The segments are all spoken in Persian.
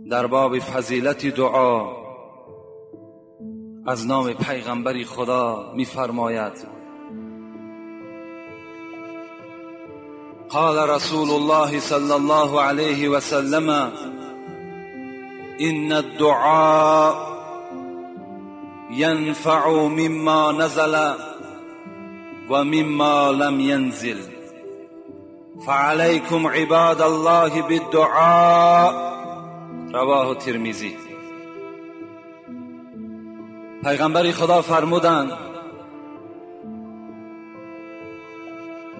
در باب فضیلت دعا از نام پیغمبری خدا می‌فرماید: قال رسول الله صلی الله علیه و سلم: ان الدعاء ينفع مما نزل و مما لم ينزل فعليكم عباد الله بالدعاء. رواه ترمذی. پیغمبر خدا فرمودند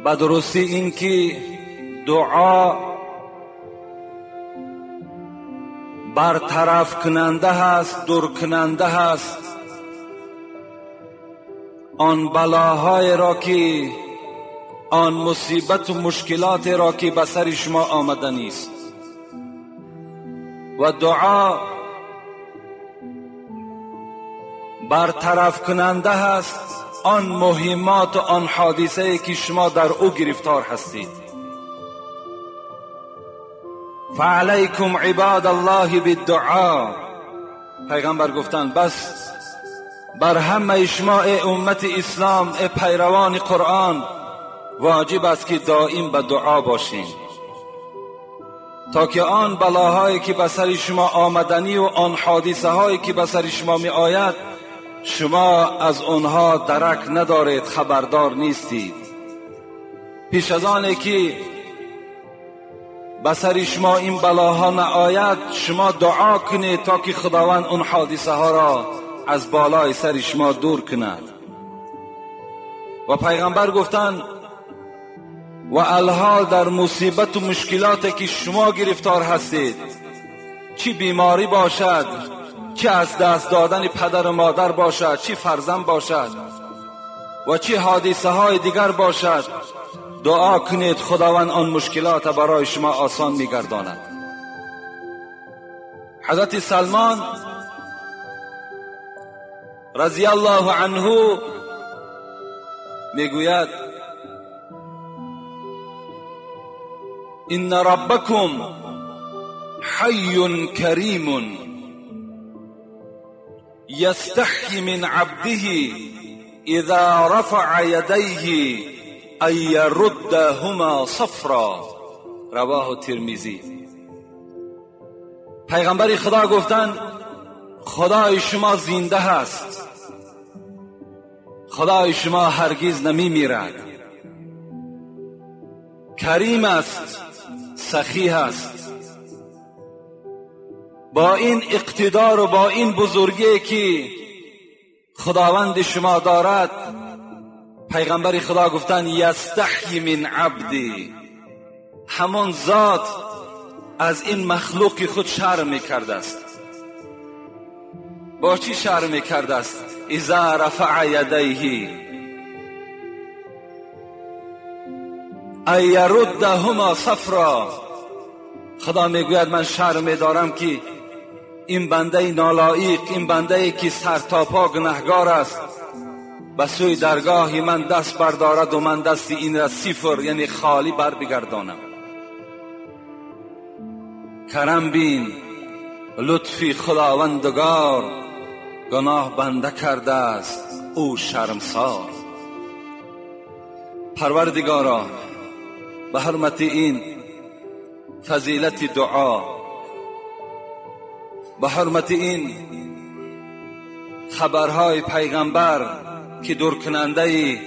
به درستی این که دعا برطرف کننده هست، دور کننده هست آن بلاهای را که، آن مصیبت و مشکلات را که به سر شما آمده نیست. و دعا برطرف کننده هست آن مهمات و آن حادثه که شما در او گرفتار هستید. فعلیکم عباد الله بالدعا. پیغمبر گفتند بس بر همه شما ای امت اسلام، ای پیروان قرآن، واجب است که دائم به دعا باشین تا که آن بلاهایی که به سر شما آمدنی و آن حادثه هایی که به سر شما می آید شما از آنها درک ندارید، خبردار نیستید. پیش از آنه که به سر شما این بلاها نآید شما دعا کنید تا که خداوند اون حادثه ها را از بالای سر شما دور کند. و پیغمبر گفتند و الحال در مصیبت و مشکلاتی که شما گرفتار هستید، چی بیماری باشد، چه از دست دادن پدر و مادر باشد، چی فرزند باشد و چی حادثه های دیگر باشد، دعا کنید خداوند آن مشکلات برای شما آسان می‌گرداند. حضرت سلمان رضی الله عنه میگوید: ان ربکم حی کریم یستحی من عبده اذا رفع یدیه ان یردهما صفرا. رواه ترمذی. پیغمبر خدا گفتند خدای شما زنده هست، خدای شما هرگز نمی میرد، کریم است، سخی است. با این اقتدار و با این بزرگی که خداوند شما دارد، پیغمبر خدا گفتند یستحی من عبدی، همان ذات از این مخلوق خود شرم میکرده است. با چی شرم میکرده است؟ اذا رفع یدیه ان یردهما صفرا. خدا میگوید من شرم دارم که این بنده نالایق، این بنده که سر تا پا گناهگار است، به سوی درگاه من دست بردارد و من دست این را صفر یعنی خالی بر بگردانم. کرم بین لطفی خداوندگار، گناه بنده کرده است او شرمسار. پروردگارا به حرمت این فضیلت دعا، به حرمت این خبرهای پیغمبر که دور کننده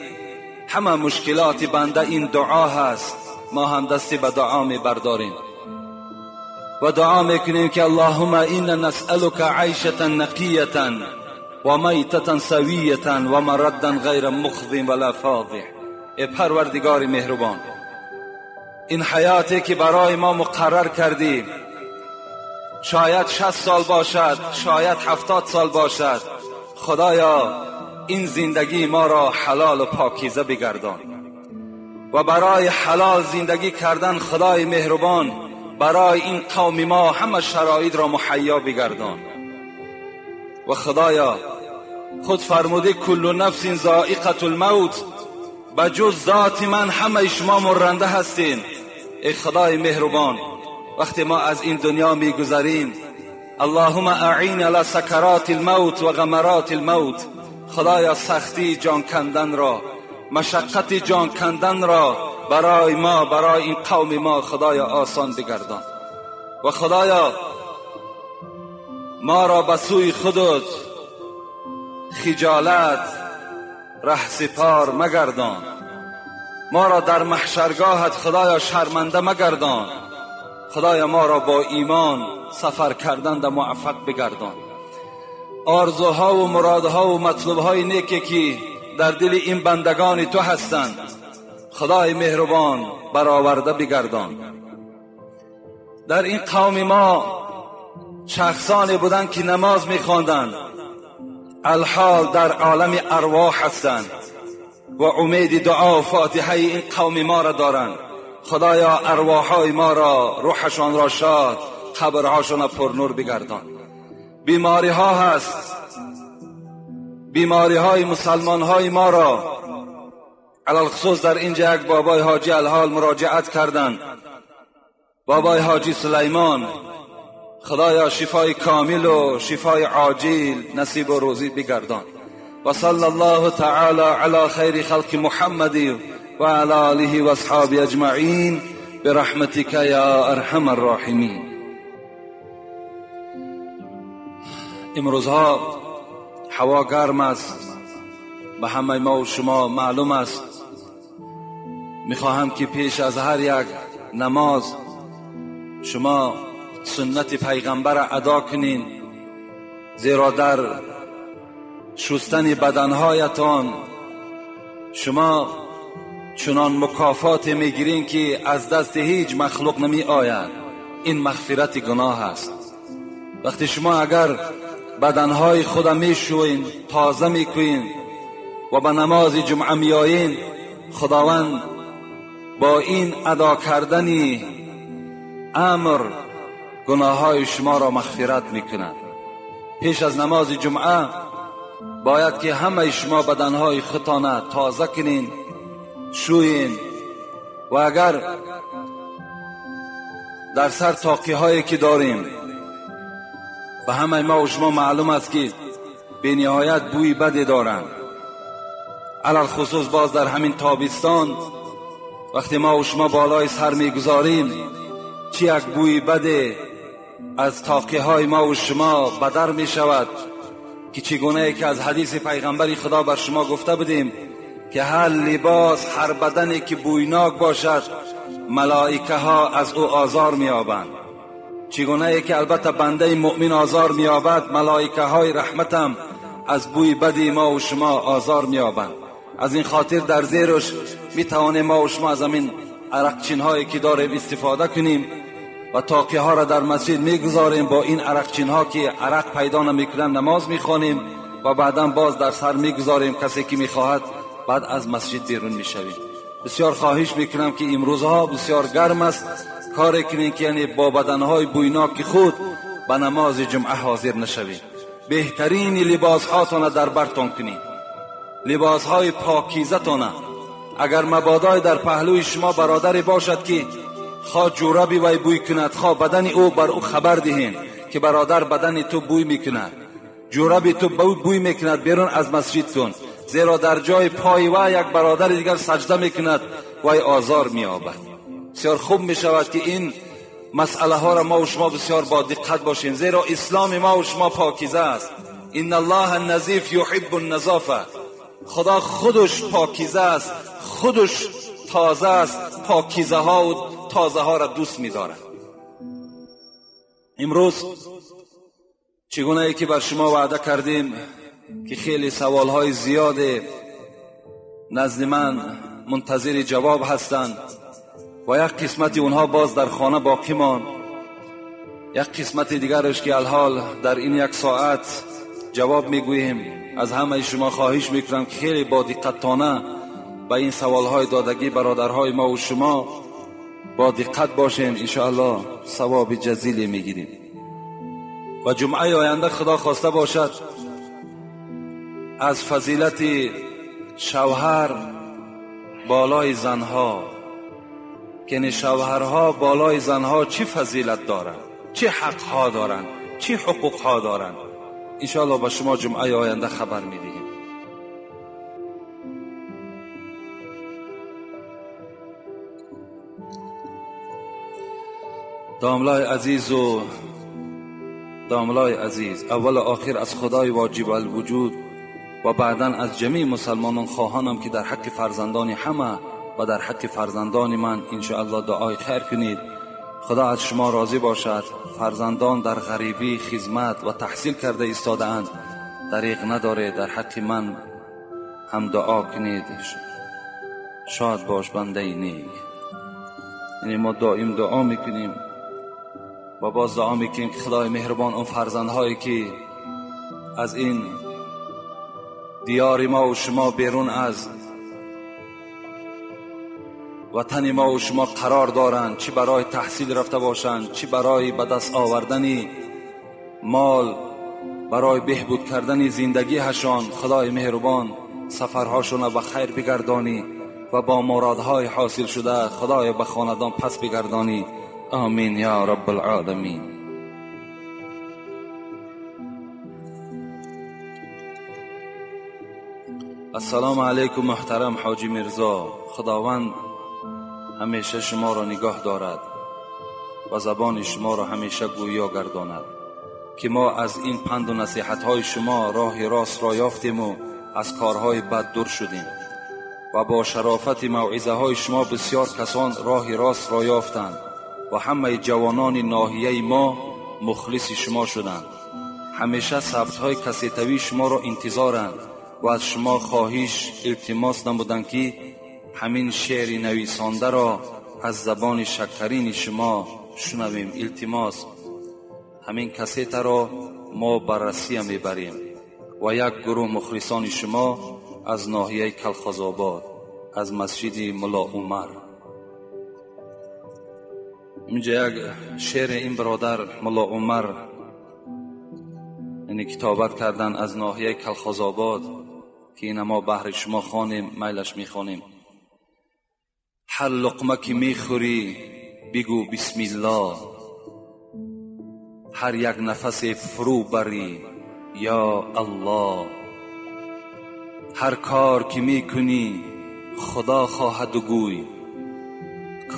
همه مشکلات بنده این دعا هست، ما هم دستی به دعا می برداریم و دعا میکنیم که اللهم انا نسألك عیشة نقیة و میتة سویة و مردا غیر مخزی ولا فاضح. ای پروردگار مهربان، این حیاتی که برای ما مقرر کردی، شاید 60 سال باشد، شاید 70 سال باشد، خدایا این زندگی ما را حلال و پاکیزه بگردان و برای حلال زندگی کردن خدای مهربان برای این قوم ما همه شرایط را مهیا بگردان. و خدایا خود فرموده کل نفس ذائقة الموت، بجز ذات من همه شما مرنده هستین ای خدای مهربان، وقتی ما از این دنیا میگذریم، اللهم اعین علی سکرات الموت و غمرات الموت، خدایا سختی جان کندن را، مشقت جان کندن را برای ما، برای این قوم ما خدایا آسان بگردان و خدایا ما را به سوی خودت خجالت رهسپار مگردان، ما را در محشرگاهت خدایا شرمنده مگردان، خدایا ما را با ایمان سفر کردن در موفق بگردان. آرزوها و مرادها و مطلوبهای نیکی که در دل این بندگان تو هستند خدای مهربان برآورده بگردان. در این قوم ما شخصانی بودند که نماز می‌خواندند، الحال در عالم ارواح هستند و امید دعا و فاتحه این قوم ما را دارند. خدایا ارواحای ما را، روحشان را شاد، قبرهاشان را پرنور بگردان. بیماری ها هست، بیماری های مسلمان های ما را، علال خصوص در اینجا یک بابای حاجی الحال مراجعت کردند، بابای حاجی سلیمان. خدایا شفای کامل و شفای عاجل نصیب و روزی بگردان. و صلی الله تعالی علی خیر خلق محمد و علی آله و اصحابه اجمعین برحمتک یا ارحم الراحمین. امروزها هوا گرم است، به همه ما و شما معلوم است. میخواهم که پیش از هر یک نماز شما سنت پیغمبر ادا کنین، زیرا در شستن بدنهایتان شما چنان مکافات میگیرین که از دست هیچ مخلوق نمی آید. این مغفرت گناه است. وقتی شما اگر بدنهای خود میشوین، تازه میکنین و به نماز جمعه میایین، خداوند با این ادا کردن امر گناههای شما را مغفرت میکند. پیش از نماز جمعه باید که همه شما بدنهای خودتان تازه کنین، شوین و اگر در سر تاقی هایی که داریم، به همه ما و شما معلوم است که به نهایت بوی بدی دارند. علال خصوص باز در همین تابستان وقتی ما و شما بالای سر میگذاریم، چی یک بوی بدی از تاقی های ما و شما بدر می شود که چگونه که از حدیث پیغمبر خدا بر شما گفته بودیم که هر لباس، هر بدنی که بویناک باشد ملائکه ها از او آزار می یابند. چگونه که البته بنده مؤمن آزار می یابد، ملائکه های رحمت هم از بوی بدی ما و شما آزار می یابند. از این خاطر در زیرش می توانیم ما و شما از همین عرقچین هایی که داریم استفاده کنیم و تاقی ها را در مسجد میگذاریم. با این عرقچین ها که عرق پیدا نمیکنن نماز میخوانیم و بعدا باز در سر میگذاریم. کسی که میخواهد بعد از مسجد بیرون میشویم. بسیار خواهش میکنم که امروزها بسیار گرم است، کار کنین که یعنی با بدنهای بویناک خود به نماز جمعه حاضر نشوید. بهترین لباس هاتون در برتان کنید، لباس های پاکیزه تان. اگر مبادا در پهلوی شما برادری باشد که خواه جورابی وی بوی کند، خواه بدن او بر او خبر دهین که برادر بدن تو بوی میکند، جورابی تو بوی میکند، بیرون از مسجد کن، زیرا در جای پای و یک برادر دیگر سجده میکند وی آزار مییابد. بسیار خوب میشود که این مسئله ها را ما و شما بسیار با دقت باشیم، زیرا اسلام ما و شما پاکیزه است. ان الله النظیف یحب النظافه. خدا خودش پاکیزه است، خودش تازه است، پاکیزه ها و تازه ها را دوست می دارد. امروز چگونه ای که بر شما وعده کردیم که خیلی سوال های زیاد نزد من منتظر جواب هستند و یک قسمت اونها باز در خانه باقی ماند، یک قسمت دیگرش که الحال در این یک ساعت جواب میگوییم. از همه شما خواهش میکنم که خیلی با دقتانه به این سوالهای دادگی برادرهای ما و شما با دقت باشین، انشاءالله ثواب جزیلی میگیریم. و جمعه آینده خدا خواسته باشد از فضیلت شوهر بالای زنها، که شوهرها بالای زنها چی فضیلت دارند، چی حقها دارند، چی حقوقها دارند. انشاءالله به شما جمعه آینده خبر میدهیم. داملای عزیز و داملای عزیز، اول و آخر از خدای واجب الوجود و بعدا از جمیع مسلمانان خواهانم که در حق فرزندان همه و در حق فرزندان من انشاءالله دعای خیر کنید. خدا از شما راضی باشد. فرزندان در غریبی خدمت و تحصیل کرده ایستاده اند، دریغ نداره. در حق من هم دعا کنید. شاد باش بنده نیک. یعنی ما دائم دعا میکنیم و باز دعا میکنیم که خدای مهربان اون فرزندهایی که از این دیار ما و شما بیرون از وطن ما و شما قرار دارند، چی برای تحصیل رفته باشند، چی برای به دست آوردن مال، برای بهبود کردن زندگی هشان، خدای مهربان سفرهاشون به خیر بگردانی و با مرادهای حاصل شده خدای به خاندان پس بگردانی. آمین یا رب العالمین. السلام علیکم محترم حاجی مرزا. خداوند همیشه شما را نگاه دارد و زبان شما را همیشه گویا گرداند که ما از این پند و نصیحت های شما راه راست را یافتیم و از کارهای بد دور شدیم و با شرافت موعظه های شما بسیار کسان راه راست را یافتند و همه جوانان ناحیه ما مخلص شما شدند. همیشه ثبت های کسیتوی شما را انتظارند و از شما خواهش التماس نمودند که همین شعر نویسنده را از زبان شکرین شما شنویم. التماس همین کسیت را ما بررسی میبریم و یک گروه مخلصان شما از ناحیه کلخازآباد از مسجد ملا عمر. اینجا یک شعر این برادر ملا عمر یعنی کتابت کردن از ناحیه کلخازآباد که این ما بهر شما خوانیم، میلش میخوانیم. هر لقمه که میخوری بگو بسم الله، هر یک نفس فرو بری یا الله، هر کار که میکنی خدا خواهد و گوی،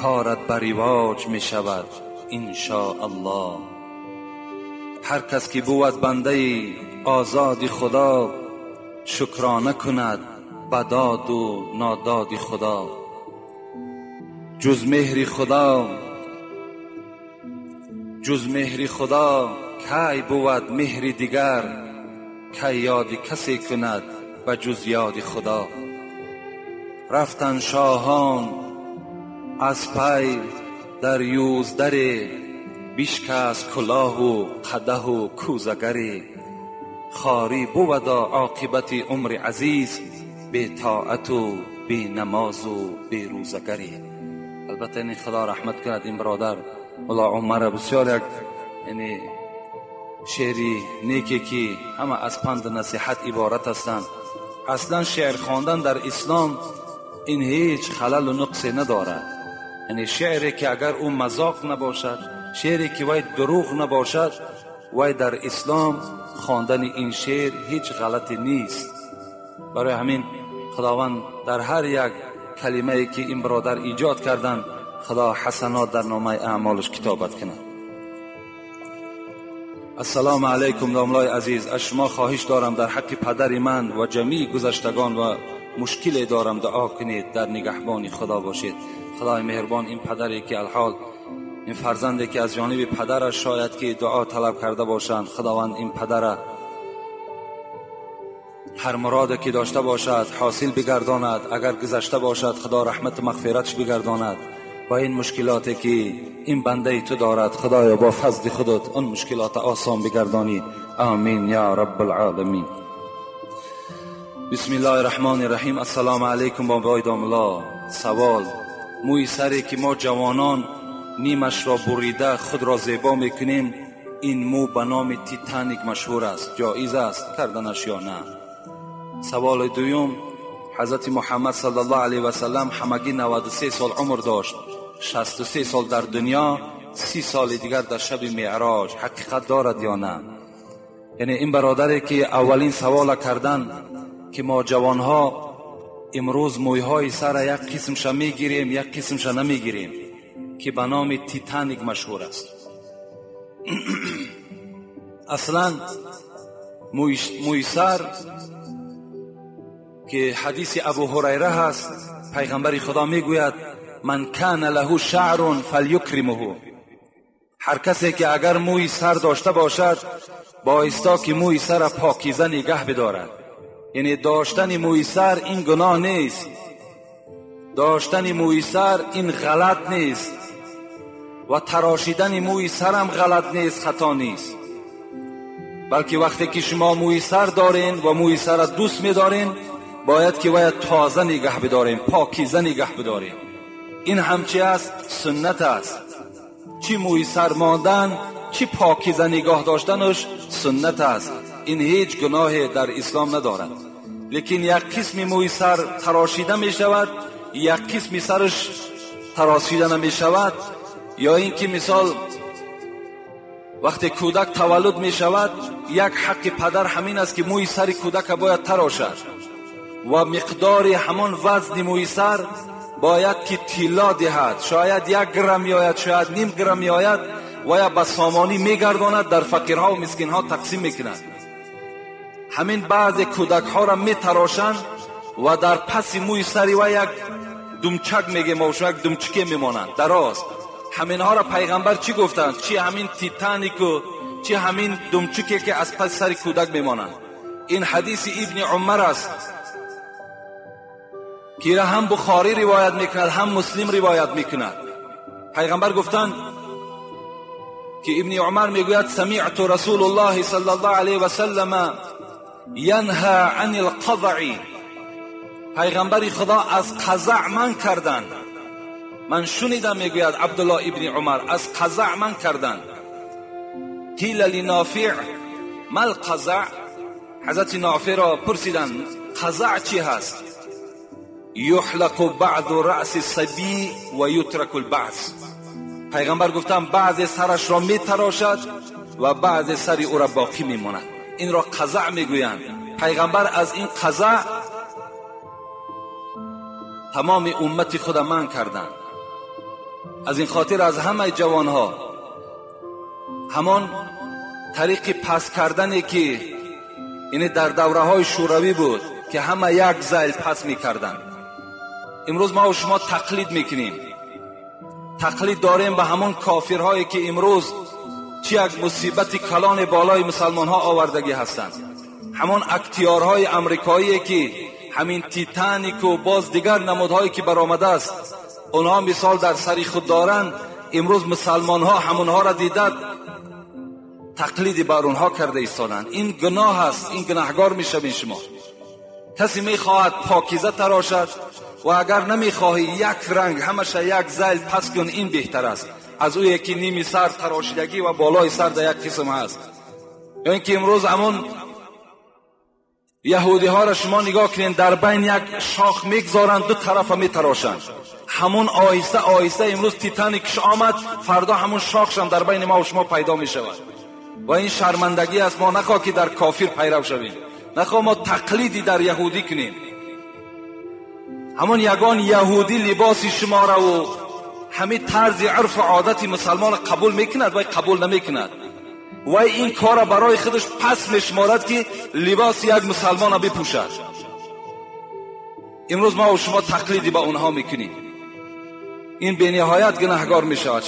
کارت بر رواج میشود انشاء الله. هر کس که بود بنده آزاد خدا، شکرانه کند بداد و ناداد خدا. جز مهر خدا کی بود مهر دیگر، کی یاد کسی کند و جز یاد خدا. رفتن شاهان از پی در یوزدری، بشکست کلاه و قدح و کوزگری. خاری بودا عاقبت عمر عزیز، بی طاعت و بی نماز و بی روزگری. البته این خدا رحمت کرد این برادر ملا عمر، بسیار یک یعنی شعری نیکی که همه از پند نصیحت عبارت هستند. اصلا شعر خواندن در اسلام این هیچ خلل و نقصی ندارد. یعنی شعری که اگر اون مذاق نباشد، شعری که وای دروغ نباشد، وای در اسلام خواندن این شعر هیچ غلطی نیست. برای همین خداوند در هر یک کلمه ای که این برادر ایجاد کردن خدا حسنات در نامه اعمالش کتابت کنه. السلام علیکم داملای عزیز. از شما خواهش دارم در حق پدر من و جمیع گذشتگان و مشکل دارم دعا کنید، در نگهبان خدا باشید. خدای مهربان این پدری که الحال این فرزندی که از جانب پدرش شاید که دعا طلب کرده باشند، خداوند این پدر هر مراد که داشته باشد حاصل بگرداند. اگر گذشته باشد خدا رحمت مغفرتش بگرداند. با این مشکلاتی که این بنده تو دارد خدایا با فضل خودت اون مشکلات آسان بگردانی. آمین یا رب العالمین. بسم الله الرحمن الرحیم. السلام علیکم بابای داملا. سوال: موی سری که ما جوانان نیمش را بریده خود را زیبا میکنیم، این مو به نام تیتانیک مشهور است، جایز است کردنش یا نه؟ سوال دوم: حضرت محمد صلی الله علیه و سلم همگی 93 سال عمر داشت 63 سال در دنیا، 30 سال دیگر در شب معراج حقیقت دارد یا نه؟ یعنی این برادری که اولین سوال کردن که ما جوانها امروز مویهای سر یک قسمش میگیریم یک قسمش نمیگیریم، که به نام تیتانیک مشهور است. اصلا موی سر که حدیث ابو هریره هست، پیغمبر خدا میگوید من کان له شعر فلیکرمه، هر کسی که اگر موی سر داشته باشد بایستا که موی سر پاکیزه نگه بدارد. یعنی داشتن موی سر این گناه نیست، داشتن موی سر این غلط نیست، و تراشیدن موی سر هم غلط نیست، خطا نیست. بلکه وقتی که شما موی سر دارین و موی سر دوست می‌دارین، باید که باید تازه نگه بدارین، پاکیزه نگه بدارین. این همچی است، سنت است. چی موی سر ماندن، چی پاکیزه نگاه داشتنش سنت است. این هیچ گناه در اسلام ندارد. لیکن یک قسم موی سر تراشیده می شود، یک قسم سرش تراشیده نمی شود. یا این که مثال وقتی کودک تولد می شود، یک حق پدر همین است که موی سر کودک باید تراشد و مقدار همان وزن موی سر باید که طلا دهد. شاید 1 گرم یاید، شاید نیم گرم یاید، و یا به سامانی میگرداند، در فقیرها و مسکینها تقسیم میکند. همین بعض کودک ها را میتراشند و در پس موی سری و یک دمچک میگیم و یک دمچکی میمانند دراز. همین ها را پیغمبر چی گفتند؟ چی همین تیتانیک و چی همین دمچکی که از پس سر کودک میمانند. این حدیث ابن عمر است که هم بخاری روایت میکند هم مسلم روایت میکند. پیغمبر گفتند که ابن عمر میگوید سمعت رسول الله صلی الله علیه و سلم ینهى عن القضع، پیغمبر خدا از قضع من کردند. من شنیدم، میگوید عبدالله ابن عمر، از قضع من کردند. قیل لنافع ما القضع، حضرت نافع را پرسیدند قضع چی هست؟ یحلق بعض رأس الصبی و یترک البعض، پیغمبر گفتن بعض سرش را می تراشد و بعض سری او را باقی می ماند. این را قضع می گویند. پیغمبر از این قضع تمام امت خود من کردند. از این خاطر از همه جوانها همان طریق پس کردنی که یعنی در دوره های شوروی بود که همه یک زیل پس می کردند، امروز ما و شما تقلید میکنیم. تقلید داریم به همون کافرهایی که امروز چی یک مصیبت کلان بالای مسلمان ها آوردگی هستند. همون اکتیارهای امریکایی که همین تیتانیک و باز دیگر نمودهایی که برآمده است اونها مثال در سری خود دارند. امروز مسلمان ها همونها را دیدند، تقلید بر اونها کرده ایستادند. این گناه است، این گناهگار میشوید شما. کسی میخواهد پاکیزه تراشد و اگر نمیخواهی یک رنگ همشه یک زیل پس کن، این بهتر است از او یکی نیمی سر تراشیدگی و بالای سر در یک قسم هست. یا اینکه امروز همون یهودی ها را شما نگاه کنین، در بین یک شاخ میگذارند، دو طرف میتراشند. همون آیسته آیسته امروز تیتانیکش آمد، فردا همون شاخش هم در بین ما و شما پیدا میشود. و این شرمندگی است. ما نخواه که در کافر پیرو شویم، نخواه ما تقلیدی در یهودی کنیم. همون یگان یهودی لباس شما را و همین طرز عرف و عادت مسلمان قبول میکند و قبول نمیکند و این کار برای خودش پس میشمارد که لباس یک مسلمان را بپوشد. امروز ما و شما تقلیدی با اونها میکنیم. این به نهایت گناهگار میشود.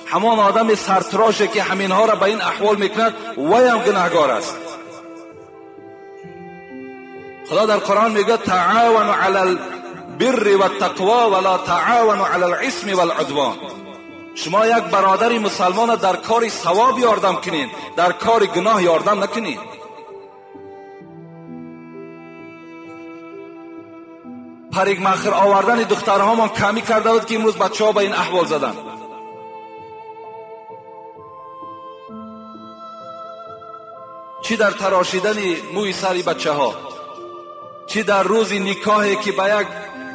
همان آدم سرتراشه که همین ها را به این احوال میکند وی هم گناهگار است. خدا در قرآن میگه تعاونوا علی البر والتقوى ولا تعاونوا علی الاثم والعدوان. شما یک برادر مسلمان در کار ثواب یاردم کنین، در کار گناه یاردم نکنین. پریک مخر آوردن دخترها ما کمی کرده بود که امروز بچه ها به این احوال زدن. چی در تراشیدن موی سری بچه ها، چی در روز نکاحی که به یک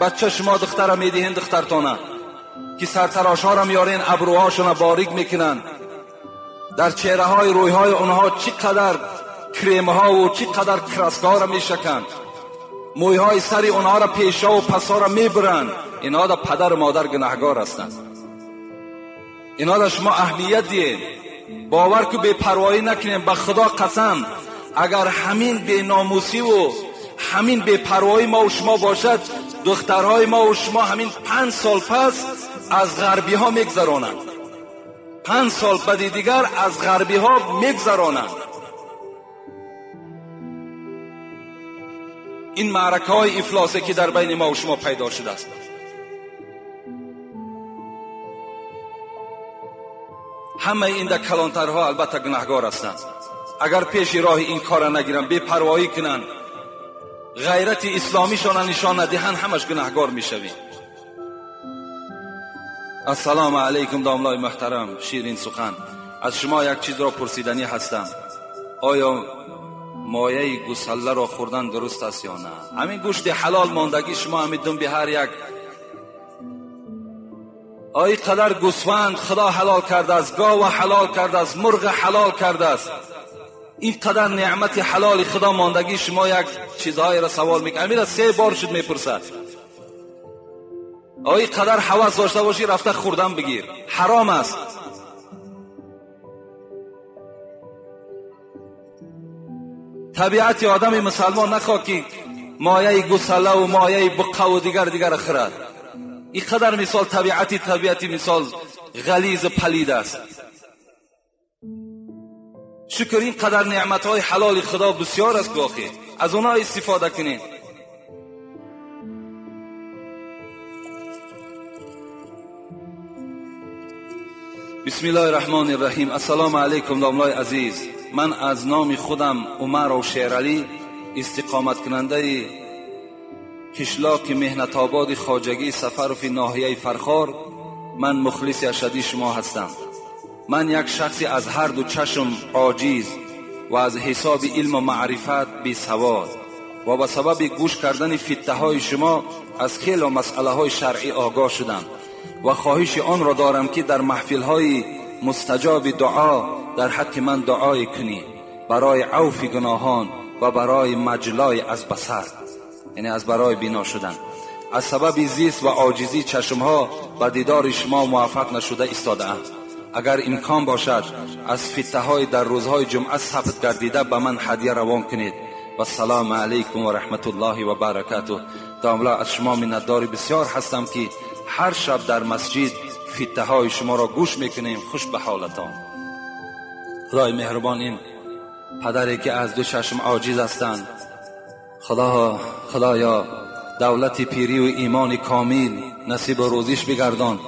بچه شما دختر میدهین دخترتانه که سرتراش ها را میارین ابروهاشون را باریک میکنن، در چهره های روی های اونها چقدر کریم ها و چقدر کراسک ها را میشکن، موی های سری اونها را پیشا و پسا را میبرن. اینها در پدر و مادر گناهگار هستند. اینها را شما اهمیت دید. باور که بے پروایی نکنیم. به خدا قسم اگر همین بے ناموسی و همین بے پروایی ما و شما باشد، دخترهای ما و شما همین 5 سال پس از غربی ها میگذرانند. 5 سال بعد دیگر از غربی ها میگذرانند. این معرکه های افلاسی که در بین ما و شما پیدا شده است. همه این در کلانترها البته گناهگار هستند. اگر پیش راه این کار نگیرن، بے پروایی کنن، غیرت اسلامیشان نشان ندهند، همش گناهگار میشویم. السلام علیکم داملای محترم. شیرین سخن از شما یک چیز را پرسیدنی هستم. آیا مایه گوساله را خوردن درست است یا نه؟ همین گوشت حلال ماندگی شما همین دنبی هر یک آی قدر گوسفند خدا حلال کرده است، گاو حلال کرده است، مرغ حلال کرده است. این قدر نعمت حلال خدا ماندگی شما یک چیزهای را سوال میکنید. امیر 3 بار شد میپرسد. آی قدر هوس داشته باشی رفته خوردن بگیر، حرام است. طبیعت آدم مسلمان نخواه که مایه گوساله و مایه بقه و دیگر خورد. این قدر مثال طبیعتی مثال غلیظ پلید است. شکر این قدر نعمتهای حلال خدا بسیار است که آخی از اونها استفاده کنین. بسم الله الرحمن الرحیم. السلام علیکم داملای عزیز. من از نام خودم عمر و شیرعلی، استقامت کننده کشلاک مهنت آباد خواجگی سفرف ناحیه فرخار، من مخلص اشدی شما هستم. من یک شخصی از هر دو چشم عاجز و از حساب علم و معرفت بی سواد و به سبب گوش کردن فتنه های شما از خیلی مسئله های شرعی آگاه شدم و خواهش آن را دارم که در محفل های مستجاب دعا در حق من دعای کنی برای عفو گناهان و برای مجلای از بصر، یعنی از برای بینا شدن. از سبب زیست و عاجزی چشمها به دیدار شما موفق نشده ایستاده‌ام. اگر امکان باشد از فتنه های در روزهای جمعه ثبت گردیده به من هدیه روان کنید. و السلام علیکم و رحمت الله و برکاته. داملا از شما منتدار بسیار هستم که هر شب در مسجد فتنه های شما را گوش میکنیم. خوش به حالتان. خدای مهربان این پدری که از دو چشم عاجز هستند، خدایا دولت پیری و ایمان کامل نصیب و روزیش بگردان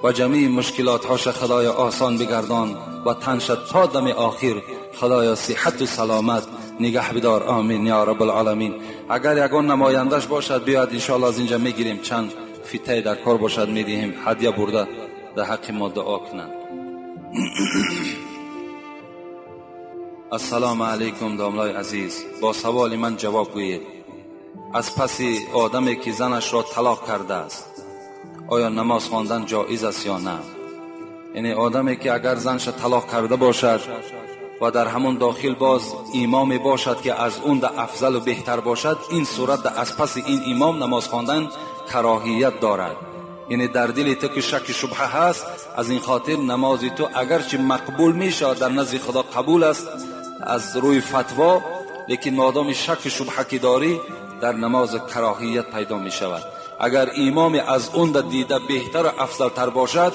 و جمیع مشکلاتهاش خدایا آسان بگردان و تنشد تا دم آخر خدایا صحت و سلامت نگه بدار. آمین یا رب العالمین. اگر یگان نمایندش باشد بیاد انشاءالله از اینجا میگیریم، چند فتنه در کار باشد میدهیم، هدیه برده در حق ما دعا کنند. السلام علیکم داملای عزیز. با سوال من جواب گویید. از پس آدمی که زنش را طلاق کرده است آیا نماز خواندن جایز است یا نه؟ یعنی آدمی که اگر زنش طلاق کرده باشد و در همون داخل باز امامی باشد که از اون ده افضل و بهتر باشد، این صورت ده از پس این امام نماز خواندن کراهیت دارد. یعنی در دل تو که شک شبهه هست، از این خاطر نماز تو اگرچه مقبول میشه در نزد خدا قبول است از روی فتوا، لیکن مادام شک شبهه که داری در نماز کراهیت پیدا می شود. اگر امام از اون ده دیده بهتر و افضل تر باشد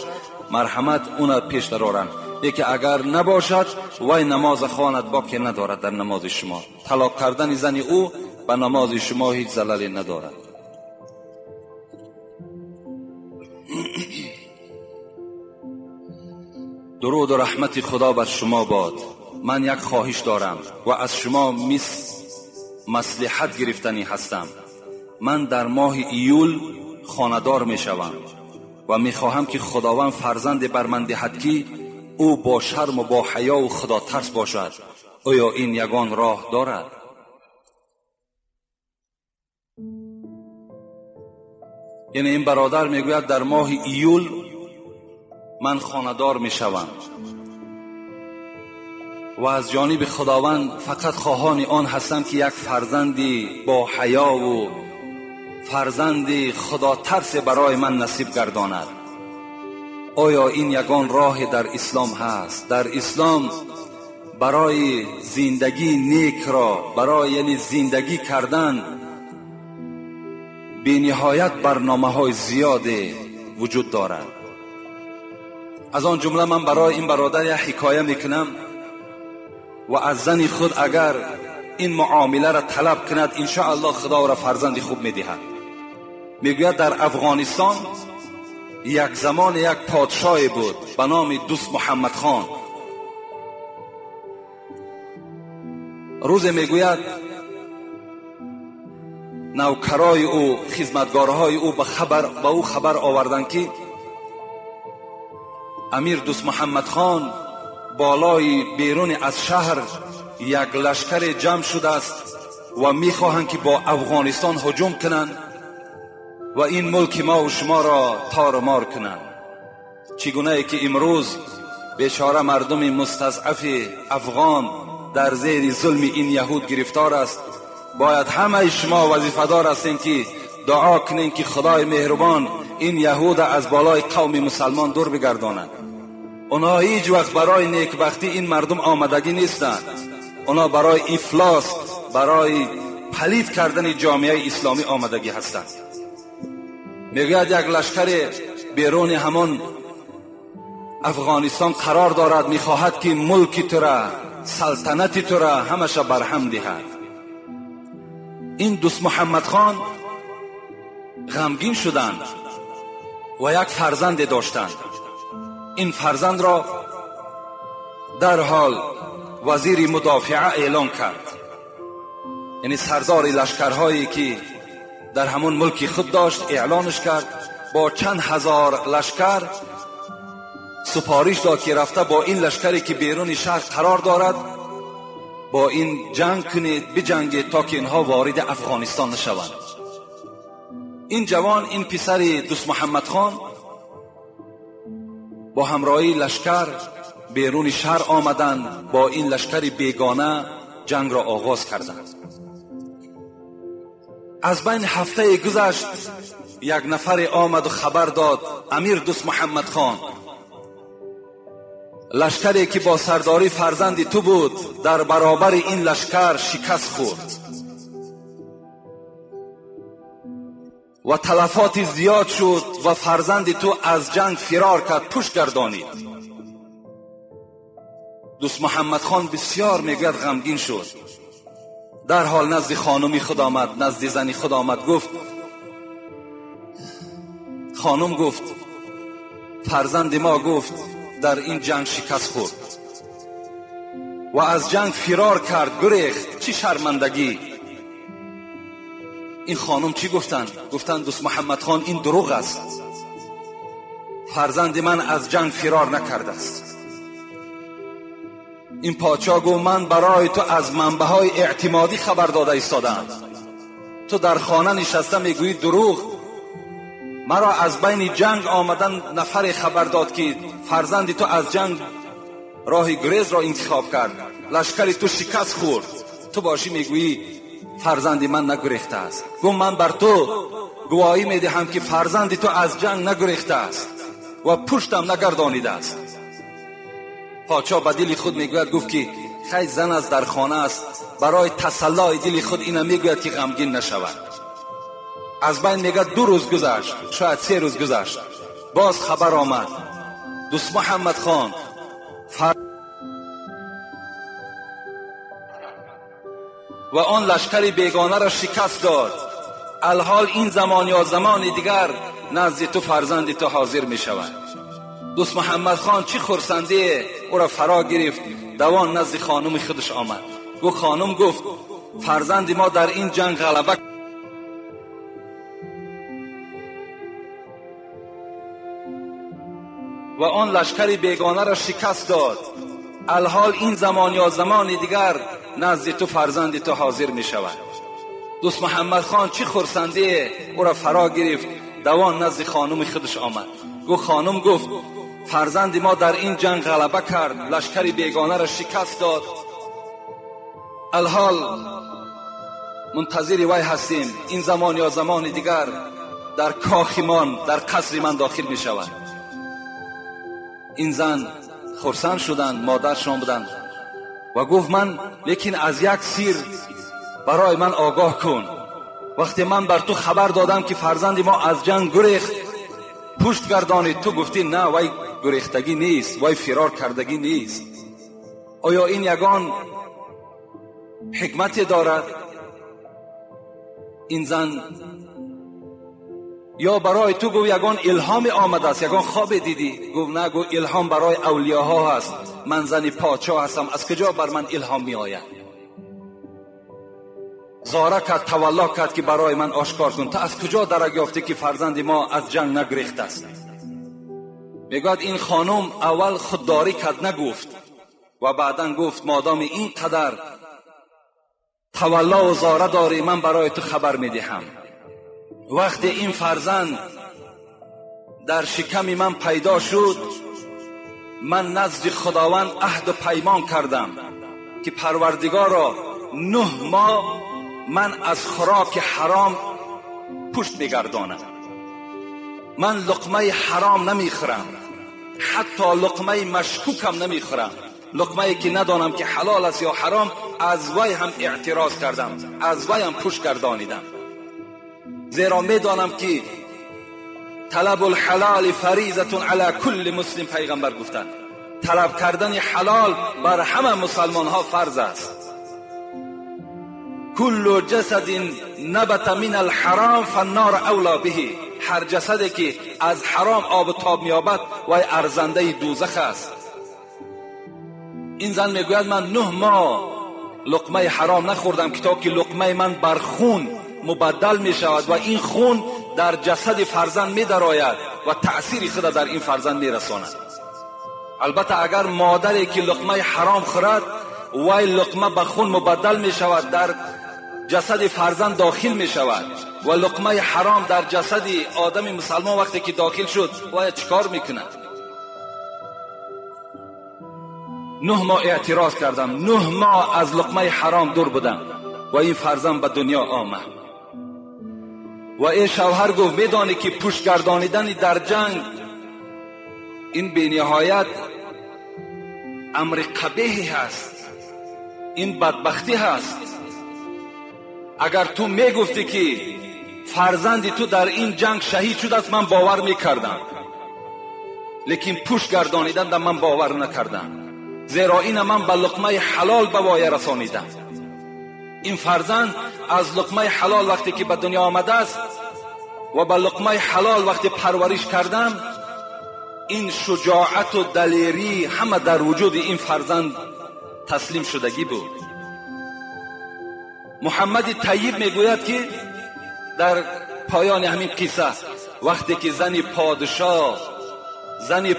مرحمت اون پیش دارند، لیکن اگر نباشد وای نماز خواند باقی ندارد در نماز شما. طلاق کردن زن او به نماز شما هیچ ضرری ندارد. درود و رحمت خدا بر شما باد. من یک خواهش دارم و از شما مصلحت گرفتنی هستم. من در ماه ایول خانه‌دار می شوم و می خواهم که خداوند فرزند بر من دهد که او با شرم و با حیا و خدا ترس باشد. آیا این یگان راه دارد؟ یعنی این برادر میگوید در ماه ایول من خانه‌دار میشوم و از جانب خداوند فقط خواهان آن هستم که یک فرزندی با حیا و فرزندی خدا ترس برای من نصیب گرداند. آیا این یگان راه در اسلام هست؟ در اسلام برای زندگی نیک را، برای یعنی زندگی کردن، بی نهایت برنامه‌های زیاده وجود دارد. از آن جمله من برای این برادر یک حکایه میکنم و از زن خود اگر این معامله را طلب کند ان شاء الله خدا را فرزند خوب میدهد. میگوید در افغانستان یک زمان یک پادشاه بود به نام دوست محمد خان. روز میگوید نوکرای او، خدمتگارهای او به او خبر آوردند که امیر دوست محمد خان بالای بیرون از شهر یک لشکر جمع شده است و میخواهند که با افغانستان هجوم کنند و این ملک ما و شما را تار و مار کنند. چگونه ای که امروز بیچاره مردم مستضعف افغان در زیر ظلم این یهود گرفتار است، باید همه شما وظیفه‌دار هستین که دعا کنین که خدای مهربان این یهود از بالای قوم مسلمان دور بگرداند. اونا هیچ وقت برای نیکبختی این مردم آمدگی نیستند، اونا برای افلاس، برای پلید کردن جامعه اسلامی آمدگی هستند. میگوید یک لشکر بیرون همان افغانستان قرار دارد، میخواهد که ملک تو را، سلطنت تو را همش برهم دهد. این دوست محمد خان غمگین شدند و یک فرزند داشتند. این فرزند را در حال وزیر مدافعه اعلان کرد، یعنی سردار لشکرهایی که در همون ملک خود داشت اعلانش کرد، با چند هزار لشکر سپارش داد که رفته با این لشکری که بیرون شهر قرار دارد با این جنگ کنید، بجنگید تا که اینها وارد افغانستان نشوند. این جوان، این پسر دوست محمد خان با همراهی لشکر بیرون شهر آمدند، با این لشکر بیگانه جنگ را آغاز کردند. از بین هفته گذشت، یک نفر آمد و خبر داد امیر دوست محمد خان لشکری که با سرداری فرزند تو بود در برابر این لشکر شکست خورد و تلفات زیاد شد و فرزند تو از جنگ فرار کرد، پشت گردانید. دوست محمد خان بسیار میگوید غمگین شد. در حال نزد خانمی خود آمد، نزد زنی خود آمد، گفت خانم گفت فرزند ما گفت در این جنگ شکست خورد و از جنگ فرار کرد، گریخت. چی شرمندگی! این خانم چی گفتند؟ گفتند دوست محمد خان این دروغ است، فرزند من از جنگ فرار نکرده است. این پادشاه گفت من برای تو از منبع‌های اعتمادی خبر داده ایستادم، تو در خانه نشسته میگویی دروغ. مرا از بین جنگ آمدن نفر خبر داد که فرزند تو از جنگ راه گریز را انتخاب کرد، لشکر تو شکست خورد، تو باشی میگویی فرزند من نگریخته است. گفت من بر تو گواهی میدهم که فرزند تو از جنگ نگریخته است و پشتم نگردانیده است. پادشاه به دل خود میگوید، گفت که خیلی زن از در خانه است، برای تسلای دل خود اینا میگوید که غمگین نشود. از بین میگه 2 روز گذشت، شاید 3 روز گذشت، باز خبر آمد دوست محمد خان و آن لشکر بیگانه را شکست داد. الحال این زمان یا زمان دیگر نزد تو فرزند تو حاضر می شود. دوست محمد خان چی خرسندی او را فرا گرفت، دوان نزد خانم خودش آمد. گفت خانم گفت فرزند ما در این جنگ غلبه و آن لشکر بیگانه را شکست داد. الحال این زمان یا زمان دیگر نزد تو فرزند تو حاضر می شود. دوست محمد خان چی خرسندی او را فرا گرفت، دوان نزد خانم خودش آمد. گفت خانم گفت فرزند ما در این جنگ غلبه کرد، لشکر بیگانه را شکست داد. الحال منتظر وی هستیم این زمان یا زمان دیگر در کاخمان، در قصر من داخل می شود. این زن خرسند شدند، مادرشان بودند و گفت من لیکن از یک سیر برای من آگاه کن. وقتی من بر تو خبر دادم که فرزند ما از جنگ گریخت، پشت گردانید، تو گفتی نه وی گریختگی نیست، وی فرار کردگی نیست. آیا این یگان حکمتی دارد؟ این زن یا برای تو گفت یگان الهام آمده است، یگان خواب دیدی؟ گفت نه، گفت الهام برای اولیاها هست، من زن پادشاه هستم، از کجا بر من الهام می آید؟ زاره کرد، تولا کرد که برای من آشکار کن، تا از کجا درک یافته که فرزند ما از جنگ نگریخته است؟ میگوید این خانم اول خودداری کرد، نگفت و بعدا گفت مادام اینقدر تولا و زاره داری من برای تو خبر میدهم. وقتی این فرزند در شکم من پیدا شد، من نزد خداوند عهد و پیمان کردم که پروردگارا 9 ماه من از خوراک حرام پشت میگردانم. من لقمه حرام نمیخورم، حتی لقمه مشکوکم نمیخورم. لقمه که ندانم که حلال است یا حرام، از وی هم اعتراض کردم، از وی هم پشت گردانیدم. زیرا میدانم که طلب الحلال فریضة علی کل مسلم، پیغمبر گفتند طلب کردن حلال بر همه مسلمان ها فرض است. کل جسد نبت من الحرام فالنار اولا به، هر جسدی که از حرام آب و تاب میابد وی ارزنده دوزخ است. این زن میگوید من 9 ماه لقمه حرام نخوردم که تا که لقمه من بر خون مبدل می شود و این خون در جسد فرزند می درآید و تأثیر خود در این فرزند می رساند. البته اگر مادری که لقمه حرام خورد، وی لقمه به خون مبدل می شود، در جسد فرزند داخل می شود و لقمه حرام در جسد آدم مسلمان وقتی که داخل شد وی چیکار میکنه؟ 9 ماه اعتراض کردم، 9 ماه از لقمه حرام دور بودم و این فرزند به دنیا آمد. و این شوهر گفت میدانی که پشت گردانیدن در جنگ این بی نهایت امر قبیح هست، این بدبختی هست. اگر تو میگفتی که فرزند تو در این جنگ شهید شده است، من باور میکردم، لیکن پشت گردانیدن در من باور نکردم، زیرا این من به لقمه حلال به وای رسانیدم. این فرزند از لقمه حلال وقتی که به دنیا آمده است و به لقمه حلال وقتی پرورش کردم، این شجاعت و دلیری همه در وجود این فرزند تسلیم شدگی بود. محمد طیب میگوید که در پایان همین قصه وقتی که زن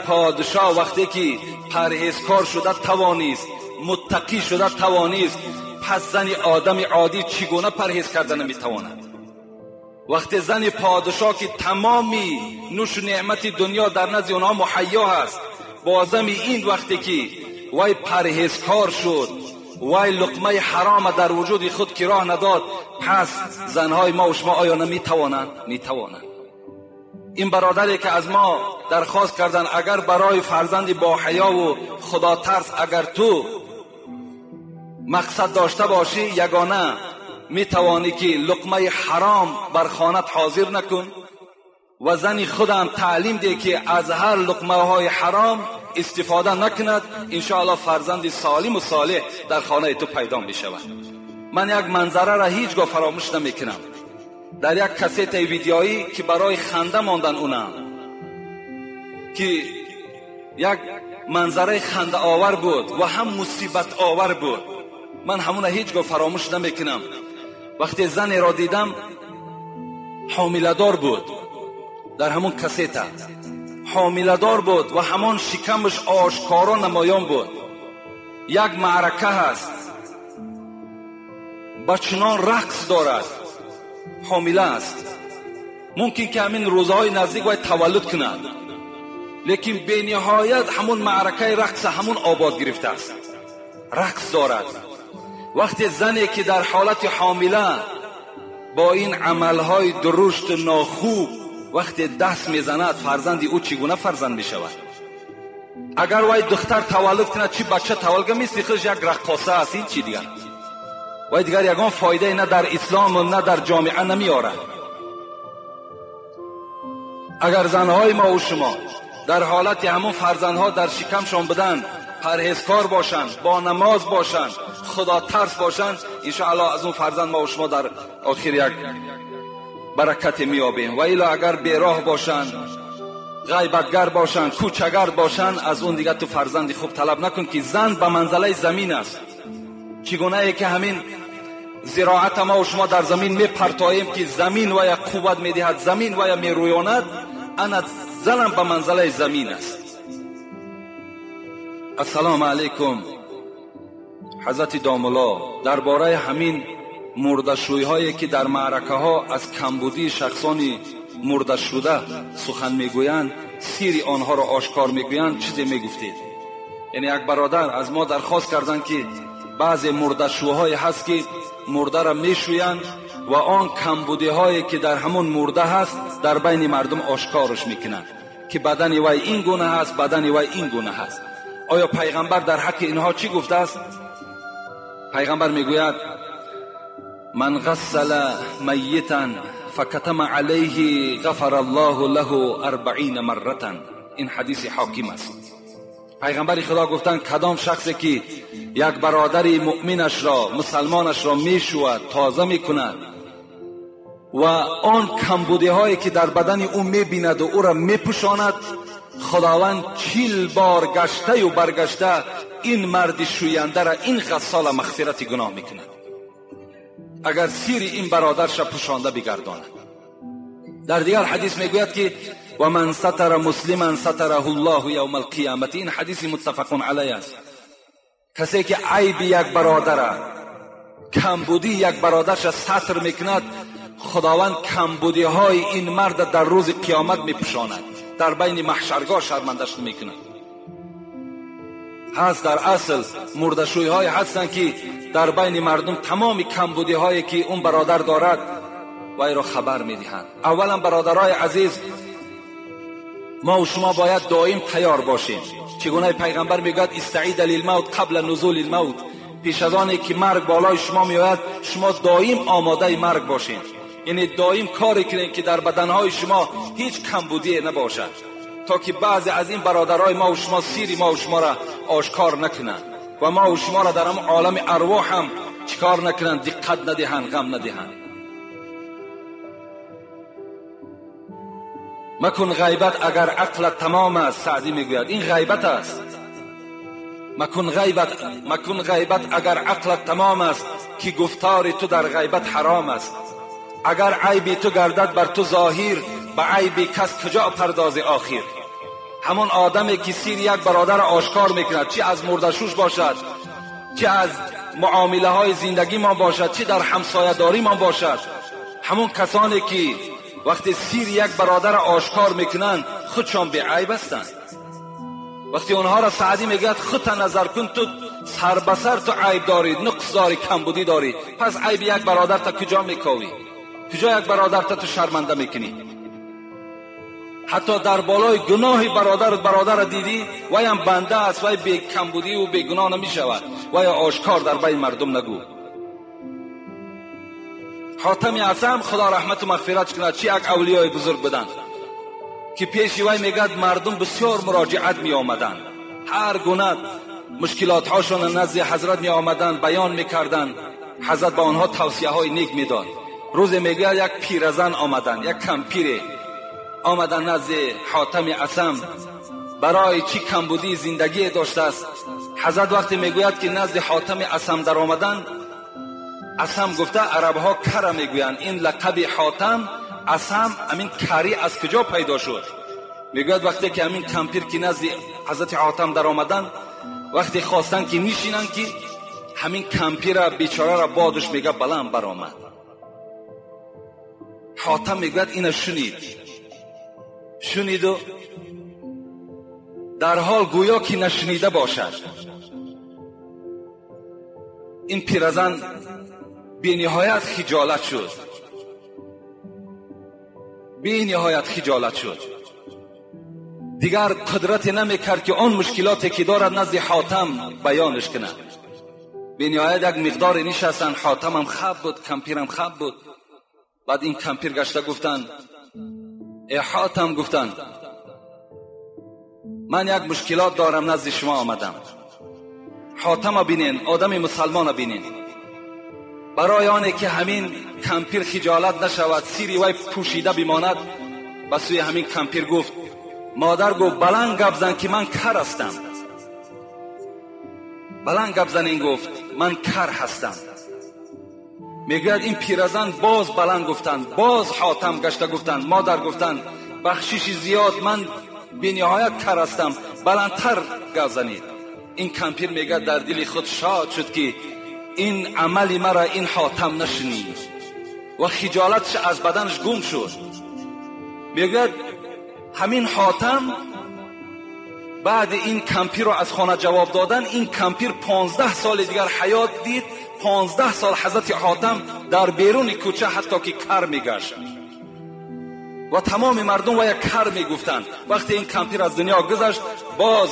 پادشاه وقتی که پرهیزکار شده توانیست، متقی شده توانیست، پس زن آدم عادی چگونه پرهیز کردن نمیتواند؟ وقتی زن پادشاه که تمامی نوش و نعمت دنیا در نزد اونها مهیا هست، بازم این وقتی که وی پرهیزکار شد، وی لقمه حرام در وجود خود که راه نداد، پس زنهای ما و شما آیا نمیتوانند؟ میتوانند. این برادری که از ما درخواست کردن اگر برای فرزند با حیا و خدا ترس اگر تو مقصد داشته باشی، یگانه میتوانی که لقمه حرام بر خانت حاضر نکن و زنی خودم تعلیم ده که از هر لقمه های حرام استفاده نکند، انشاءالله فرزند سالم و صالح در خانه تو پیدا می شود. من یک منظره را هیچگاه فراموش نمیکنم. در یک کست ویدیویی که برای خنده ماندن اونم، که یک منظره خنده آور بود و هم مصیبت آور بود، من همون هیچگاه فراموش نمیکنم. وقتی زنی را دیدم حامله‌دار بود، در همون کسیت حامله‌دار بود و همان شکمش آشکارا نمایان بود. یک معرکه هست، بچنان رقص دارد، حامله است، ممکن که همین روزهای نزدیک باید تولد کند. لیکن به نهایت همون معرکه رقص همون آباد گرفته است، رقص دارد. وقتی زنی که در حالت حامله با این عملهای درشت ناخوب وقتی دست میزند، فرزند او چگونه فرزند میشود؟ اگر وای دختر تولد کند چی بچه تولد میشه؟ خودش یک رقاصه است، این چی دیگر؟ وای دیگر یگان فایده نه در اسلام و نه در جامعه نمیاره. اگر زنهای ما و شما در حالت همون فرزندها در شکمشان بدن پرهیزکار باشند، با نماز باشند، خدا ترس باشند، انشاءالله از اون فرزند ما و شما در آخر یک برکت میابیم. و الا اگر بیراه باشند، غیبتگر باشند، کوچگر باشند، از اون دیگه تو فرزند خوب طلب نکن که زن به منزله زمین است. چگونه ای که همین زراعت ما و شما در زمین میپرتاییم که زمین و یا قوت میدهد، زمین و یا میرویاند، انا زنم به منزله زمین است. السلام علیکم. حضرت داملا درباره همین مرده‌شویی هایی که در معرکه ها از کمبودی شخصان مرده شده سخن میگویند، سیر آنها را آشکار میگویند، چیزی میگفتید؟ یعنی یک برادر از ما درخواست کردند که بعضی مرده‌شویی هست که مرده را میشویند و آن کمبودی هایی که در همون مرده هست در بین مردم آشکارش میکنند که بدن وی این گونه هست، بدن وی این گونه هست. آیا پیغمبر در حق اینها چی گفته است؟ پیغمبر میگوید من غسل میتا فکتم علیه غفر الله له 40 مرة. این حدیث حاکم است. پیغمبر خدا گفتند کدام شخصی که یک برادر مؤمنش را، مسلمانش را میشود، تازه میکند و آن کمبودی هایی که در بدن او میبیند و او را میپوشاند، خداوند 40 بار گشته و برگشته این مرد شوینده را، این غسال مغفرت گناه میکند اگر سیر این برادرش را پوشانده بگرداند. در دیگر حدیث میگوید که و من ستر مسلما ستره الله یوم القیامه. این حدیث متفق علیه است. کسی که عیب یک برادر، کمبودی یک برادرش ستر میکند، خداوند کمبودی های این مرد در روز قیامت میپوشاند، در بین محشرگاه شرمندش میکند. هست در اصل مرده‌شویی های هستند که در بین مردم تمام کمبودی هایی که اون برادر دارد و ای را خبر میدهند. اولا برادرای عزیز، ما و شما باید دائم تیار باشیم. چگونه پیغمبر میگوید استعید للموت قبل نزول الموت. پیش از آنی که مرگ بالای شما میآید شما دائم آماده مرگ باشین. یعنی دائم کاری کنید که در بدنهای شما هیچ کمبودی نباشد، تا که بعضی از این برادرای ما و شما سیری ما و شما را آشکار نکنند و ما و شما را در هم عالم ارواح هم چکار نکنند، دقت ندهند، غم ندهند. مکن غیبت اگر عقلت تمام است. سعدی میگوید این غیبت است. مکن غیبت اگر عقلت تمام است که گفتار تو در غیبت حرام است. اگر عیبی تو گردد بر تو ظاهر، به عیبی کس کجا پرداز آخر. همون آدمی که سیر یک برادر آشکار میکند، چه از مرده‌شوش باشد، چه از معامله های زندگی ما باشد، چه در همسایه داری ما باشد، همون کسانی که وقتی سیر یک برادر آشکار میکنند خودشان به عیب هستند. وقتی اونها را سعدی میگوید خودت نظر کن، تو سر به سر تو عیب داری، نقص داری، کمبودی داری، پس عیب یک برادر تا کجا میکاوی؟ کجا یک برادر تا تو شرمنده میکنی؟ حتی در بالای گناه برادر دیدی وی هم بنده است، وی بی کمبودی و بی گناه نمیشود، وی آشکار در بین مردم نگو. حاتم اعصم خدا رحمت و مغفرت کند، چی یک اولیای بزرگ بودند که پیش وی میگد مردم بسیار مراجعت می آمدند، هر گونه مشکلات هاشون نزد حضرت می آمدند، بیان میکردند، حضرت با آنها توصیه های نیک میداد. روز میگه یک پیرزن آمدند، یک کمپیر آمدند نزد حاتم اعصم، برای چی کمبودی زندگی داشته است. حضرت وقتی میگوید که نزد حاتم اعصم در آمدند، اعصم گفته عرب ها کر میگویند، این لقب حاتم اعصم امین کری از کجا پیدا شد؟ میگوید وقتی که امین کمپیر که نزد حضرت حاتم در آمدند، وقتی خواستن که میشینن که همین کمپیر بیچاره را بادش میگه بلند برآمد. حاتم میگوید اینا شنید و در حال گویا که نشنیده باشد. این پیرزن بی نهایت خجالت شد، بی نهایت خجالت شد. دیگر قدرت نمیکرد که آن مشکلاتی که دارد نزد حاتم بیانش کنه. بی نهایت یک مقدار نشستن، حاتم هم خب بود، کمپیرم خب بود. بعد این کمپیر گشته گفتن ای حاتم، گفتن من یک مشکلات دارم نزد شما آمدم. حاتم بینین، آدم مسلمان بینین. برای آنه که همین کمپیر خجالت نشود، سیری وی پوشیده بماند، به سوی همین کمپیر گفت مادر گفت بلند گپ زن که من کر هستم. بلند گپ زن، این گفت من کر هستم. میگوید این پیرزن باز بلند گفتند، باز حاتم گشته گفتند مادر گفتند بخشش زیاد، من بی نهایت کر هستم، بلندتر گپ زنید. این کمپیر میگه در دل خود شاد شد که این عمل مرا این حاتم نشنید و خجالتش از بدنش گم شد. میگه همین حاتم بعد این کمپیر رو از خانه جواب دادن، این کمپیر 15 سال دیگر حیات دید. 15 سال حضرت حاتم در بیرون کوچه حتی که کر میگشت و تمام مردم و یک کر میگفتند. وقتی این کمپیر از دنیا گذشت، باز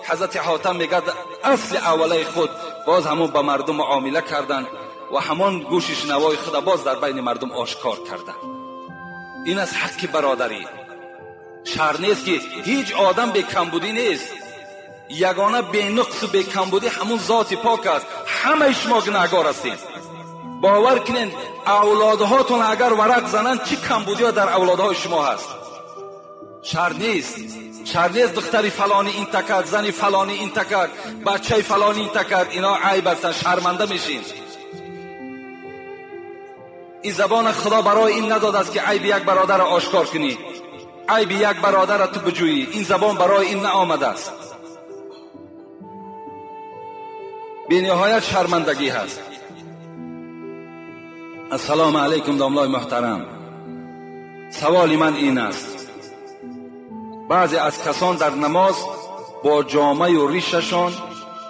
حضرت حاتم میگه اصل اوله خود باز همون با مردم معامله کردند و همان گوشش نوای خود باز در بین مردم آشکار کردند. این از حق برادری. شر نیست که هیچ آدم به کمبودی نیست. یگانه به نقص و به کمبودی همون ذات پاک است. همه شما گناهکار هستید. باور کنین اولادهاتون اگر ورق زنن چی کمبودی ها در اولادهای شما هست. شر نیست. شر نیست دختری فلانی این تکرد، زنی فلانی این تکرد، بچه فلانی این تکرد. اینا عیب هستن، شرمنده میشین. این زبان خدا برای این نداده است که عیب یک برادر را آشکار کنی، عیب یک برادر را تو بجویی. این زبان برای این نآمده است. بی نهایت شرمندگی هست. السلام علیکم داملای محترم. سوال من این است، بعضی از کسان در نماز با جامه و ریششان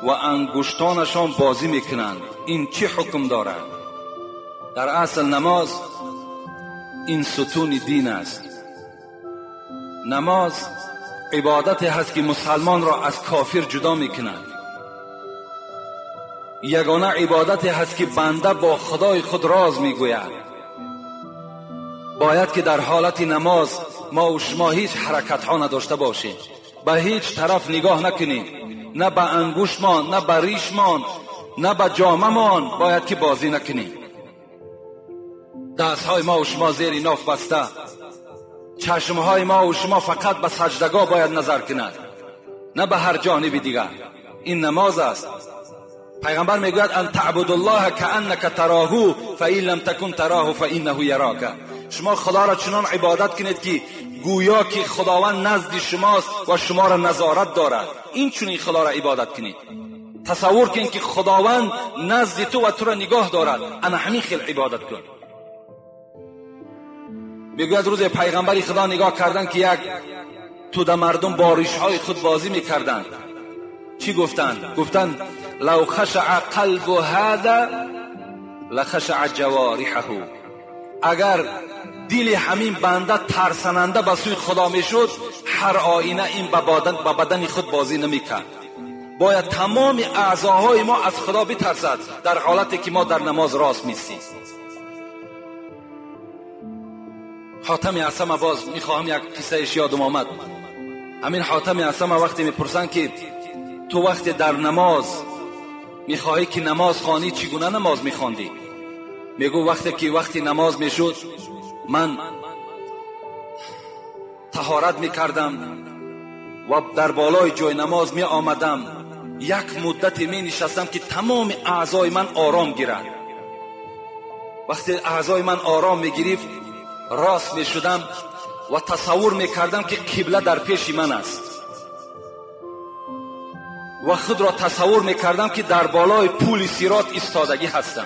و انگشتانشان بازی میکنند. این چه حکم دارد؟ در اصل نماز این ستون دین است. نماز عبادت هست که مسلمان را از کافر جدا میکند. یگانه عبادت هست که بنده با خدای خود راز میگوید. باید که در حالت نماز ما و شما هیچ حرکت ها نداشته باشیم، به هیچ طرف نگاه نکنیم، نه به انگشتمان، نه به ریشمان، نه به جامه‌مان باید که بازی نکنیم. دست های ما و شما زیر ناف بسته، چشم های ما و شما فقط به سجدگاه باید نظر کند، نه به هر جانب دیگر. این نماز است. پیغمبر میگوید ان تعبد الله کانک تراه فان لم تکن تراه فانه یراک. شما خدا را چنان عبادت کنید که گویا که خداوند نزد شماست و شما را نظارت دارد. این چنین خدا را عبادت کنید. تصور کن که خداوند نزد تو و تو را نگاه دارد. انا همین خیل عبادت کن. میگوید روز پیغمبری خدا نگاه کردن که یک توده مردم با ریش‌های خود بازی میکردند. چی گفتند؟ گفتند لو خشع قلب هذا لخشع جوارحه. اگر دل همین بنده ترسننده به سوی خدا میشد، هر آینه این به بدن خود بازی نمیکرد. باید تمام اعضاهای ما از خدا بترسد در حالتی که ما در نماز راست میستیم. حاتم اعصم، باز میخواهم یک قصهش یادم آمد. همین حاتم اعصم وقتی میپرسن که تو وقتی در نماز میخواهی که نماز خوانی چگونه نماز میخواندی؟ میگو وقتی نماز میشد من طهارت میکردم و در بالای جای نماز می آمدم، یک مدت می نشستم که تمام اعضای من آرام گیرد. وقتی اعضای من آرام می گرفت راست می شدم و تصور می کردم که قبله در پیش من است و خود را تصور می کردم که در بالای پول صراط ایستادگی هستم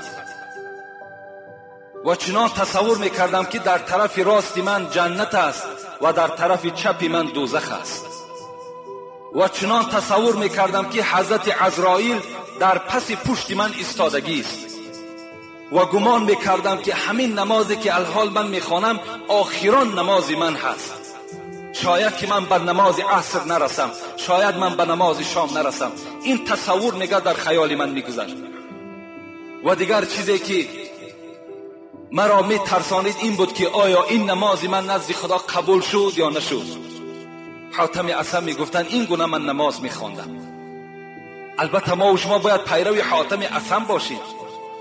و چنان تصور می کردم که در طرف راست من جنت است و در طرف چپ من دوزخ است و چنان تصور میکردم که حضرت عزرائیل در پس پشت من ایستادگی است و گمان میکردم که همین نمازی که الحال من میخوانم آخران نماز من هست. شاید که من به نماز عصر نرسم، شاید من به نماز شام نرسم. این تصور نگاه در خیال من میگذشت. و دیگر چیزی که مرا میترسانید این بود که آیا این نماز من نزد خدا قبول شد یا نشد. حاتم اصم میگفتن این گونه من نماز میخواندم. البته ما و شما باید پیروی حاتم اصم باشیم،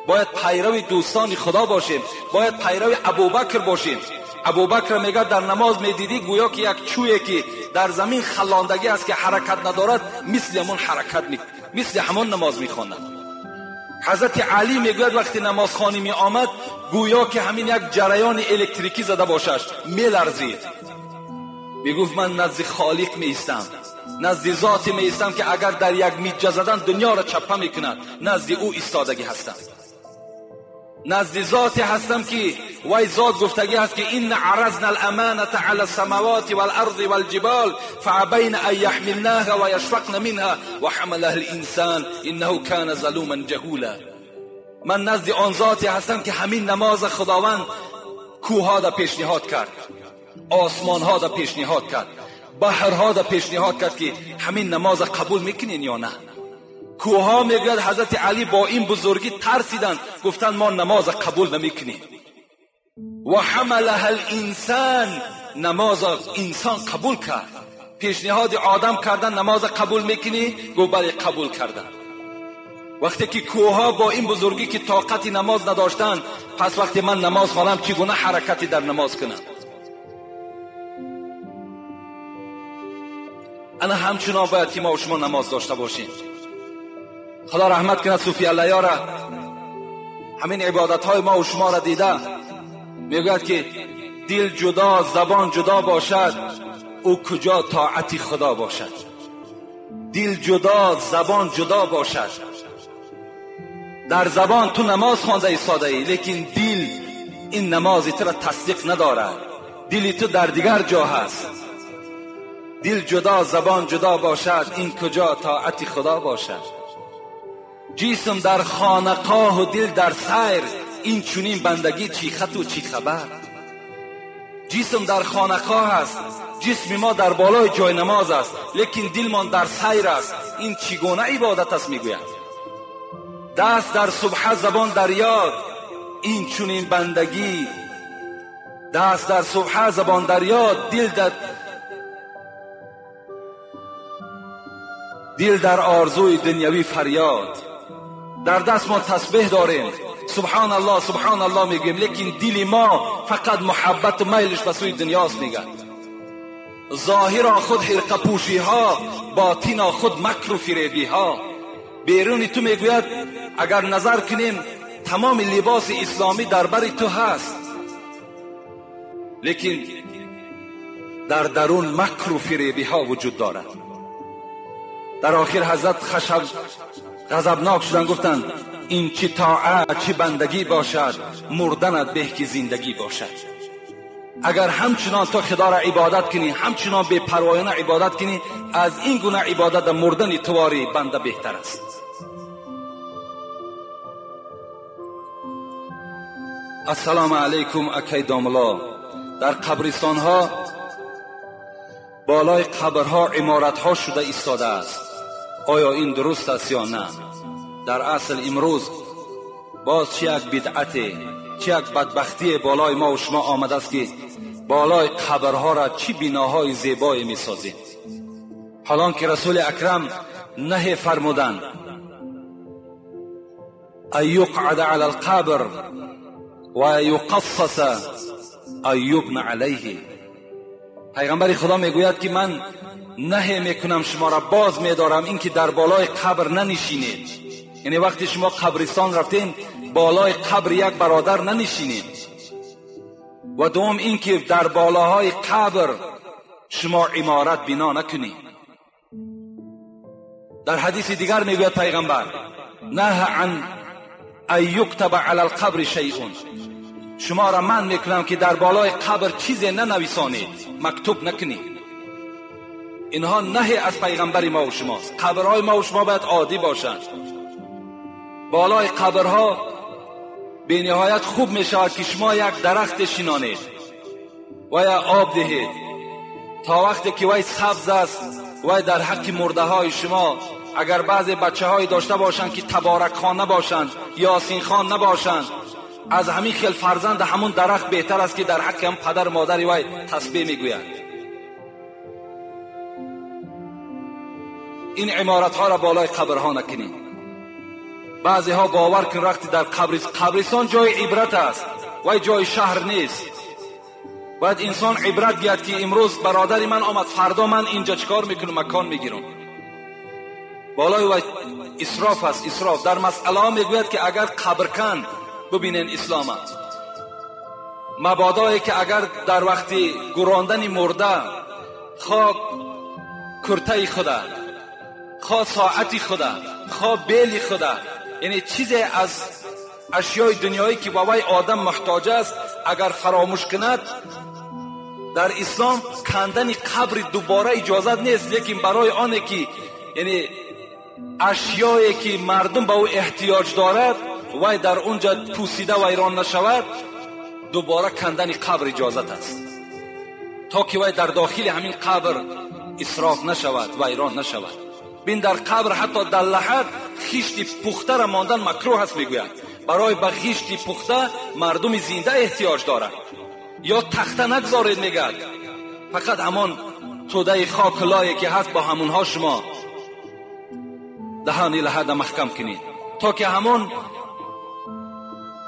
باید پیروی دوستان خدا باشیم، باید پیروی ابوبکر باشیم. ابوبکر میگه در نماز میدیدی گویا که یک چویی که در زمین خلاندگی است که حرکت ندارد، مثل همون نماز میخواند. حضرت علی میگوید وقتی نمازخوانی می آمد گویا که همین یک جریان الکتریکی زده باشد، میلرزید. میگفت من نزد خالق میستم، نزد ذاتی میستم که اگر در یک میجه زدن دنیا را چپه میکند، نزد او ایستادگی هستم، نزد ذاتی هستم که وای ذات گفتگی هست که این عرضنا الامانه علی السماوات والارض والجبال فابین ان یحملناها ویشفقن منها وحملها الانسان انه کان ظلوما جهولا. من نزد آن ذاتی هستم که همین نماز خداوند کوهها را پیشنهاد کرد، آسمانها را پیشنهاد کرد، بحرها را پیشنهاد کرد که همین نماز قبول میکنین یا نه. کوها میگوید حضرت علی با این بزرگی ترسیدن، گفتن ما نماز قبول نمیکنیم. و حملها الانسان، نماز انسان قبول کرد. پیشنهاد آدم کردن نماز قبول میکنی؟ گفت بله قبول کردن. وقتی که کوها با این بزرگی که طاقت نماز نداشتن، پس وقتی من نماز خوانم چگونه حرکتی در نماز کنم؟ انا همچنان باید که ما و شما نماز داشته باشیم. خدا رحمت کنه صوفی الله را، همین عبادت های ما و شما را دیده میگوید که دل جدا زبان جدا باشد، او کجا طاعت خدا باشد. دل جدا زبان جدا باشد. در زبان تو نماز خوانده ایستاده ای، لیکن دل این نمازی تو را تصدیق ندارد، دل تو در دیگر جا هست. دل جدا زبان جدا باشد، این کجا طاعت خدا باشد. جسم در خانقاه و دل در سیر، این چنین بندگی چی خط و چی خبر. جسم در خانقاه است، جسم ما در بالای جای نماز است، لیکن دل ما در سیر است. این چگونه عبادت است؟ میگوید دست در سبحه زبان در یاد، این چنین بندگی. دست در سبحه زبان در یاد، دل در آرزوی دنیوی فریاد. در دست ما تسبیح داریم، سبحان الله سبحان الله میگیم، لیکن دل ما فقط محبت و میلش به سوی دنیاست. میگه ظاهر خود حرقه پوشی ها، باطن خود مکر و فریبی ها. بیرون تو میگوید اگر نظر کنیم تمام لباس اسلامی در بر تو هست، لیکن در درون مکر و فریبی ها وجود دارد. در آخر حضرت غضبناک شدن، گفتند این چی طاعت چی بندگی باشد، مردنت به که زندگی باشد. اگر همچنان تو خدا را عبادت کنی، همچنان بے پروایانه عبادت کنی، از این گونه عبادت مردن تواری بنده بهتر است. السلام علیکم اکی داملا. در قبرستان ها بالای قبرها عمارت ها شده ایستاده است. آیا این درست است یا نه؟ در اصل امروز باز چه یک بدعت، چه یک بدبختی بالای ما و شما آمده است که بالای قبرها را چه بناهای زیبایی می سازیم، حالان که رسول اکرم نهی فرمودند ان یقعد علی القبر و یقصص ان یبنى علیه. پیغمبر خدا میگوید که من نهی میکنم، شما را باز میدارم اینکه در بالای قبر ننشینید. یعنی وقتی شما قبرستان رفتین بالای قبر یک برادر ننشینید. و دوم اینکه در بالاهای قبر شما عمارت بنا نکنید. در حدیث دیگر میگوید پیغمبر نه عن ان یکتب علی القبر شیء، شما را من میکنم که در بالای قبر چیزی ننویسانید، مکتوب نکنید. اینها نهی از پیغمبر ما و شماست. قبرهای ما و شما باید عادی باشند. بالای قبرها به نهایت خوب می شود که شما یک درخت شینانید و یا آب دهید تا وقتی که وی سبز است. وی در حق مرده های شما اگر بعضی بچه های داشته باشند که تبارک خان نباشند، یاسین خان نباشند، از همین خیل فرزند همون درخت بهتر است که در حق هم پدر مادر وی تسبیح میگویند. این عمارت ها را بالای قبرها نکنید. بعضی ها باور کن وقتی در قبرستان جای عبرت است و جای شهر نیست. باید انسان عبرت گیرد که امروز برادر من آمد، فردا من اینجا چکار میکنم، مکان میگیرم. بالای و اسراف است. اسراف در مسئله ها میگوید که اگر قبرکن ببینین اسلام است، مبادایی که اگر در وقتی گراندن مرده خواه کرته خوده، خواه ساعتی خوده، خواه بیلی خوده، یعنی چیزی از اشیای دنیایی که با وی آدم محتاج است اگر فراموش کند، در اسلام کندن قبر دوباره اجازت نیست. لیکن برای آنه که یعنی اشیایی که مردم به او احتیاج دارد وی در اونجا پوسیده و ویران نشود، دوباره کندن قبر اجازت است تا که وی در داخل همین قبر اسراف نشود و ویران نشود. بین در قبر حتی در لحد خیشت پخته را ماندن مکروه است میگوید. برای به خیشت پخته مردم زنده احتیاج دارد. یا تخته نگذارید میگد، فقط همان توده خاک لایه که هست با همونها شما دهان لحد محکم کنید تا که همون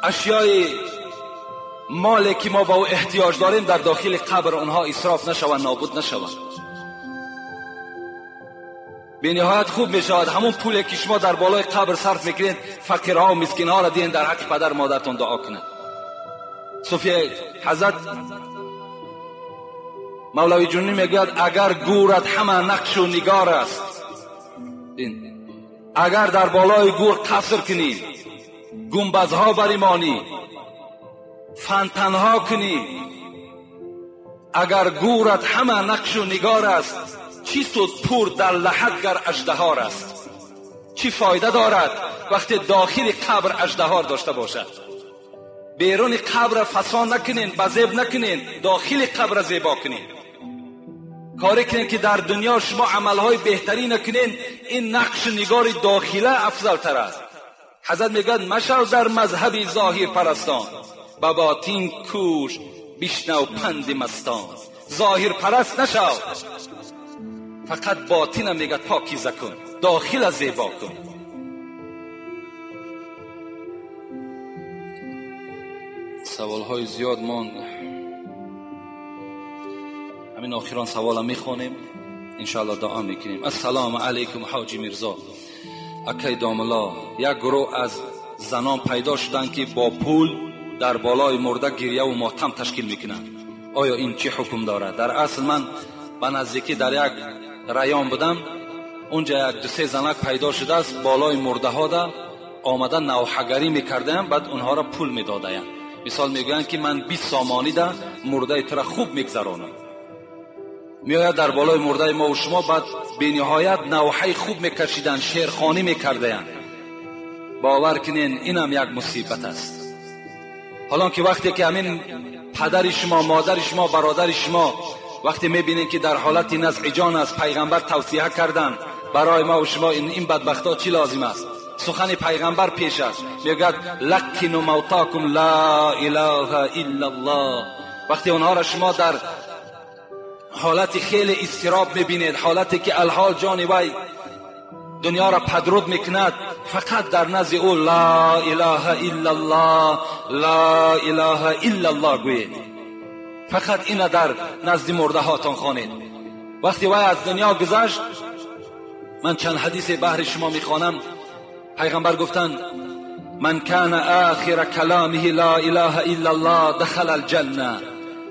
اشیای مالی که ما با او احتیاج داریم در داخل قبر اونها اسراف نشود، نابود نشود. به نهایت خوب می شود همون پولی که شما در بالای قبر صرف میکنید فقیرها و مسکینها را دین در حق پدر مادرتون دعا کنید. صوفی حضرت مولوی جنونی میگوید اگر گورت همه نقش و نگار است، اگر در بالای گور قصر کنی، گنبدها بریمانی، فانتنها کنی، اگر گورت همه نقش و نگار است، چی سود پور در لحد گر اژدهار است؟ چی فایده دارد وقتی داخل قبر اژدهار داشته باشد؟ بیرون قبر فسان نکنین، بزیب نکنین، داخل قبر زیبا کنین. کاری کنین که در دنیا شما عملهای بهتری نکنین، این نقش نگار داخله افضل تر است. حضرت میگن مشو در مذهب ظاهر پرستان، با باطین کوش بشنو پند مستان. ظاهر پرست نشو، فقط باطینم میگه پاکیزه کن، داخل زیبا کن. سوال های زیاد ماند، همین آخران سوالم میخونیم انشاءالله دعا میکنیم. السلام علیکم حاجی میرزا اکی داملا. یک گروه از زنان پیدا شدن که با پول در بالای مرده گریه و ماتم تشکیل میکنن. آیا این چه حکم دارد؟ در اصل من به نزدیکی در یک رایان بودم، اونجا یک دو سه زنک پیدا شده است بالای مرده ها دا آمدن نوحگری میکردن، بعد اونها را پول میدادن. مثال میگن که من 20 سامانی دا مرده تر خوب میگذرانم. میآید در بالای مرده ما و شما، بعد به نهایت نوحه خوب میکشیدن، شیرخوانی میکردن. باور کنین اینم یک مصیبت است. حالا که وقتی که همین پدر شما، مادر شما، برادر شما وقتی میبینین که در حالت نزع جان است، پیغمبر توصیه کردن برای ما و شما این بدبختا چی لازم است؟ سخن پیغمبر پیش است، میگه لکنوا موتاکم لا اله الا الله. وقتی اونها را شما در حالت خیلی اضطراب میبینید، حالتی که الحال جان وی دنیا را پدرود میکند، فقط در نزد او لا اله الا الله، لا اله الا الله گویید. فقط این در نزد مرده هاتان خوانید. وقتی وی از دنیا گذشت، من چند حدیث بهر شما میخوانم. پیغمبر گفتند من کان آخر کلامه لا اله الا الله دخل الجنه.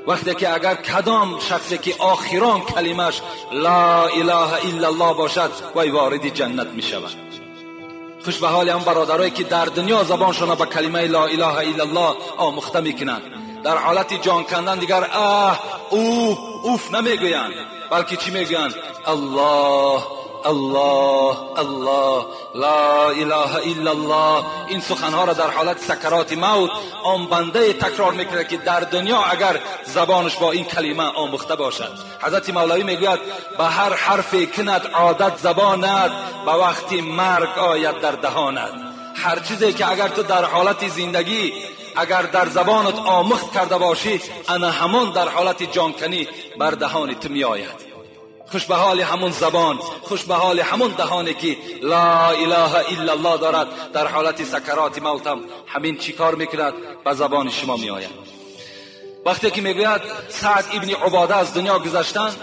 وقتی که اگر کدام شخصی که آخران کلمش لا اله الا الله باشد، وی وارد جنت می شود. خوش به حال هم برادرایی که در دنیا زبانشون به کلمه لا اله الا الله آموخته میکنند. در حالت جان کندن دیگر اوف نمیگویند، بلکه چی میگویند؟ الله الله الله لا اله الا الله. این سخنها را در حالت سکرات موت آن بنده تکرار میکنه که در دنیا اگر زبانش با این کلمه آموخته باشد. حضرت مولوی میگوید به هر حرفی کند عادت زبانت، به وقتی مرگ آید در دهانت. هر چیزی که اگر تو در حالت زندگی اگر در زبانت آموخت کرده باشی، انا همون در حالت جانکنی بر دهان تو می آید. خوش به حال همون زبان، خوش به حال همون دهانی که لا اله الا الله دارد. در حالت سکرات موت هم همین چی کار میکند؟ به زبان شما می آید. وقتی که میگوید سعد ابن عباده از دنیا گذشتند،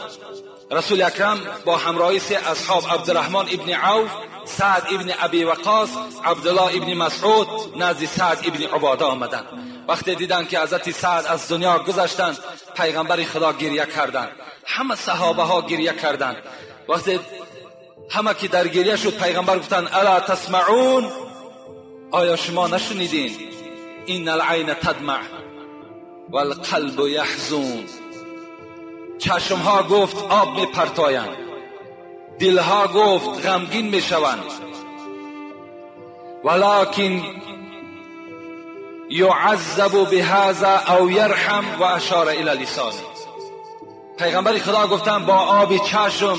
رسول اکرم با همراهی سه اصحاب عبدالرحمن ابن عوف، سعد ابن ابی وقاص، عبدالله ابن مسعود نزد سعد ابن عباده آمدند. وقتی دیدند که حضرت سعد از دنیا گذشتند، پیغمبر خدا گریه کردند، همه صحابه ها گریه کردند. وقتی همه که در گریه شد، پیغمبر گفتند الا تسمعون؟ آیا شما نشنیدین؟ این العین تدمع والقلب یحزن. چشم ها گفت آب می پرتایند، دلها گفت غمگین می شوند، ولکن یعذب بهذا او یرحم و اشار الی لسانه. پیغمبر خدا گفتن با آب چشم،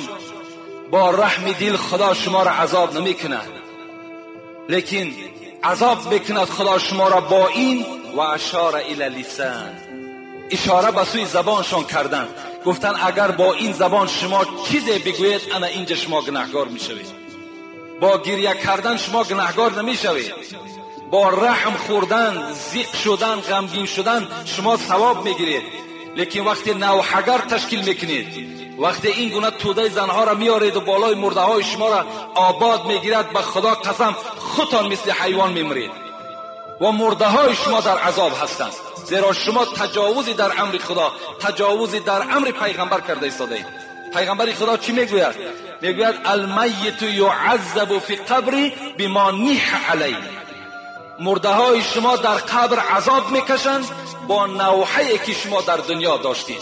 با رحم دل خدا شما را عذاب نمی کند، لیکن عذاب میکند خدا شما را با این و اشار الی لسان. اشاره به سوی زبانشان کردند، گفتن اگر با این زبان شما چیزی بگویید، انا اینجا شما گناهگار میشوید. با گریه کردن شما گناهگار نمیشوید، با رحم خوردن، ضیق شدن، غمگین شدن شما ثواب میگیرید. لیکن وقتی نوحگر تشکیل میکنید، وقتی این گونه توده زنها را میارید و بالای مرده های شما را آباد میگیرد، به خدا قسم خودتان مثل حیوان میمرید و مرده های شما در عذاب هستند، زیرا شما تجاوزی در امر خدا، تجاوزی در امر پیغمبر کرده ایستادید. پیغمبر خدا چی میگوید؟ میگوید المیت یعذب فی قبر بما نیح علیه. مرده های شما در قبر عذاب میکشند با نوحه‌ای که شما در دنیا داشتید.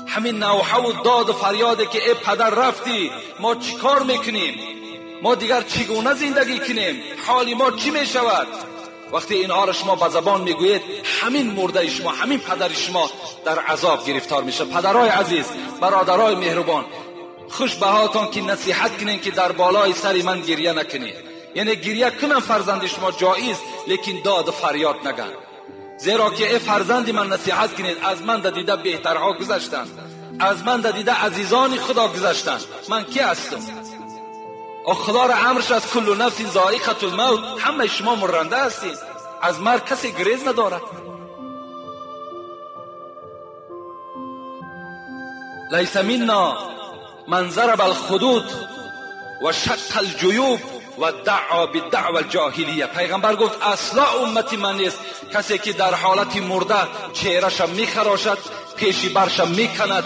همین نوحه و داد و فریاده که ای پدر رفتی، ما چی کار میکنیم؟ ما دیگر چگونه زندگی کنیم؟ حال ما چی میشود؟ وقتی اینها را شما به زبان میگویید، همین مرده شما، همین پدر شما در عذاب گرفتار میشه. پدرای عزیز، برادرای مهربان، خوش به حالتان که نصیحت کنین که در بالای سر من گریه نکنید. یعنی گریه کنن فرزند شما جایز، لیکن داد و فریاد نگن. زیرا که ای فرزند من نصیحت کنید، از من دیده بهترها گذشتند، از من دیده عزیزان خدا گذشتند، من کی هستم؟ و خدا را امرش از کل نفس ذائقة الموت، همه شما مرنده هستید، از مرگ کسی گریز ندارد. لیس منا من ضرب الخدود و شق الجیوب و دعا بدعوى الجاهلیه. پیغمبر گفت اصلا امتی من نیست کسی که در حالت مرده چهرش میخراشد، پیشی برش میکند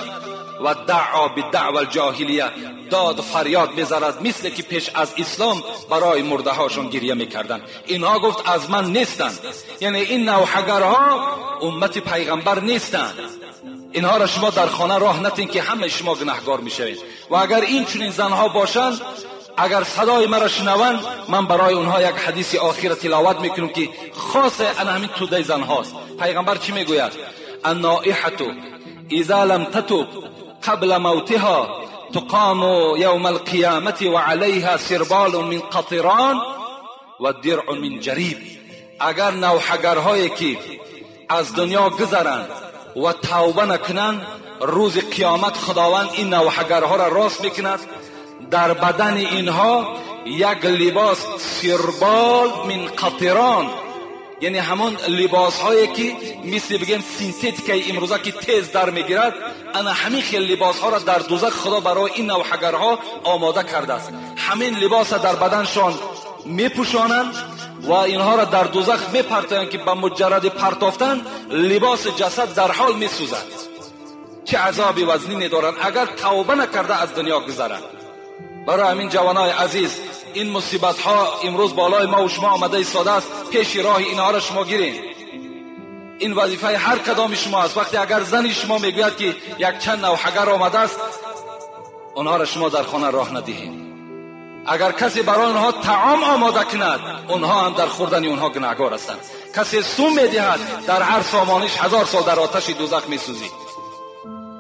و دعا بدعوى الجاهلیه، داد فریاد میزند، مثل که پیش از اسلام برای مرده هاشون گریه میکردن. اینها گفت از من نیستند، یعنی این نوحگرها امت پیغمبر نیستند. اینها را شما در خانه راه نتین که همه شما گناهگار میشوید. و اگر این چنین زنها باشند، اگر صدای مرا شنوند، من برای اونها یک حدیث آخر تلاوت میکنم که خاص ان همین توده زن هاست. پیغمبر چی میگوید؟ النائحة اذا لم تتب قبل موتها تقام یوم القیامت و علیها سربال من قطران و درع من جریب. اگر نوحگرهایی که از دنیا گذرند و توبه نکنند، روز قیامت خداوند این نوحگرها را راست میکند، در بدن اینها یک لباس سربال من قطران، یعنی همون لباس هایی که مثل بگیم سینتتیک امروزه که تیز در میگیرد، انا همین خیل لباس ها را در دوزخ خدا برای این نوحگرها آماده کرده است. همین لباس در بدنشان میپوشانند و اینها را در دوزخ میپرتایند که با مجرد پرتافتن لباس جسد در حال میسوزد. چه عذاب وزنی دارند اگر توبه نکرده از دنیا گذرند. برای همین جوانای عزیز، این مصیبت ها امروز بالای ما و شما آمده ایستاده است، پیش راه اینها را شما گیرین. این وظیفه هر کدام شما است. وقتی اگر زن شما میگوید که یک چند نوحگر آمده است، اونها را شما در خانه راه ندهید. اگر کسی برای اونها طعام آماده کند، اونها هم در خوردن اونها گناهکار هستند. کسی سم میدهد، در هر سامانش 1000 سال در آتش دوزخ میسوزید.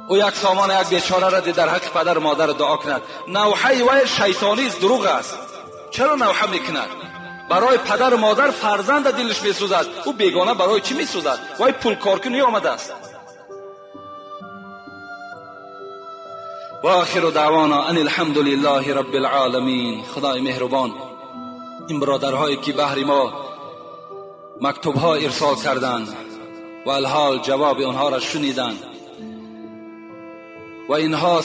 او یک سامان یک بیچاره را در حق پدر مادر دعا کند. نوحه و شیطانی است، دروغ است. چرا نوحه میکند؟ برای پدر مادر فرزند دلش میسوزد. او بیگانه برای چی میسوزد؟ وای پول کار کنی آمده است. و آخر دعوانا ان الحمد لله رب العالمین. خدای مهربان این برادرهایی که بهر ما مکتوبها ارسال کردند و الحال جواب آنها را شنیدند و اینها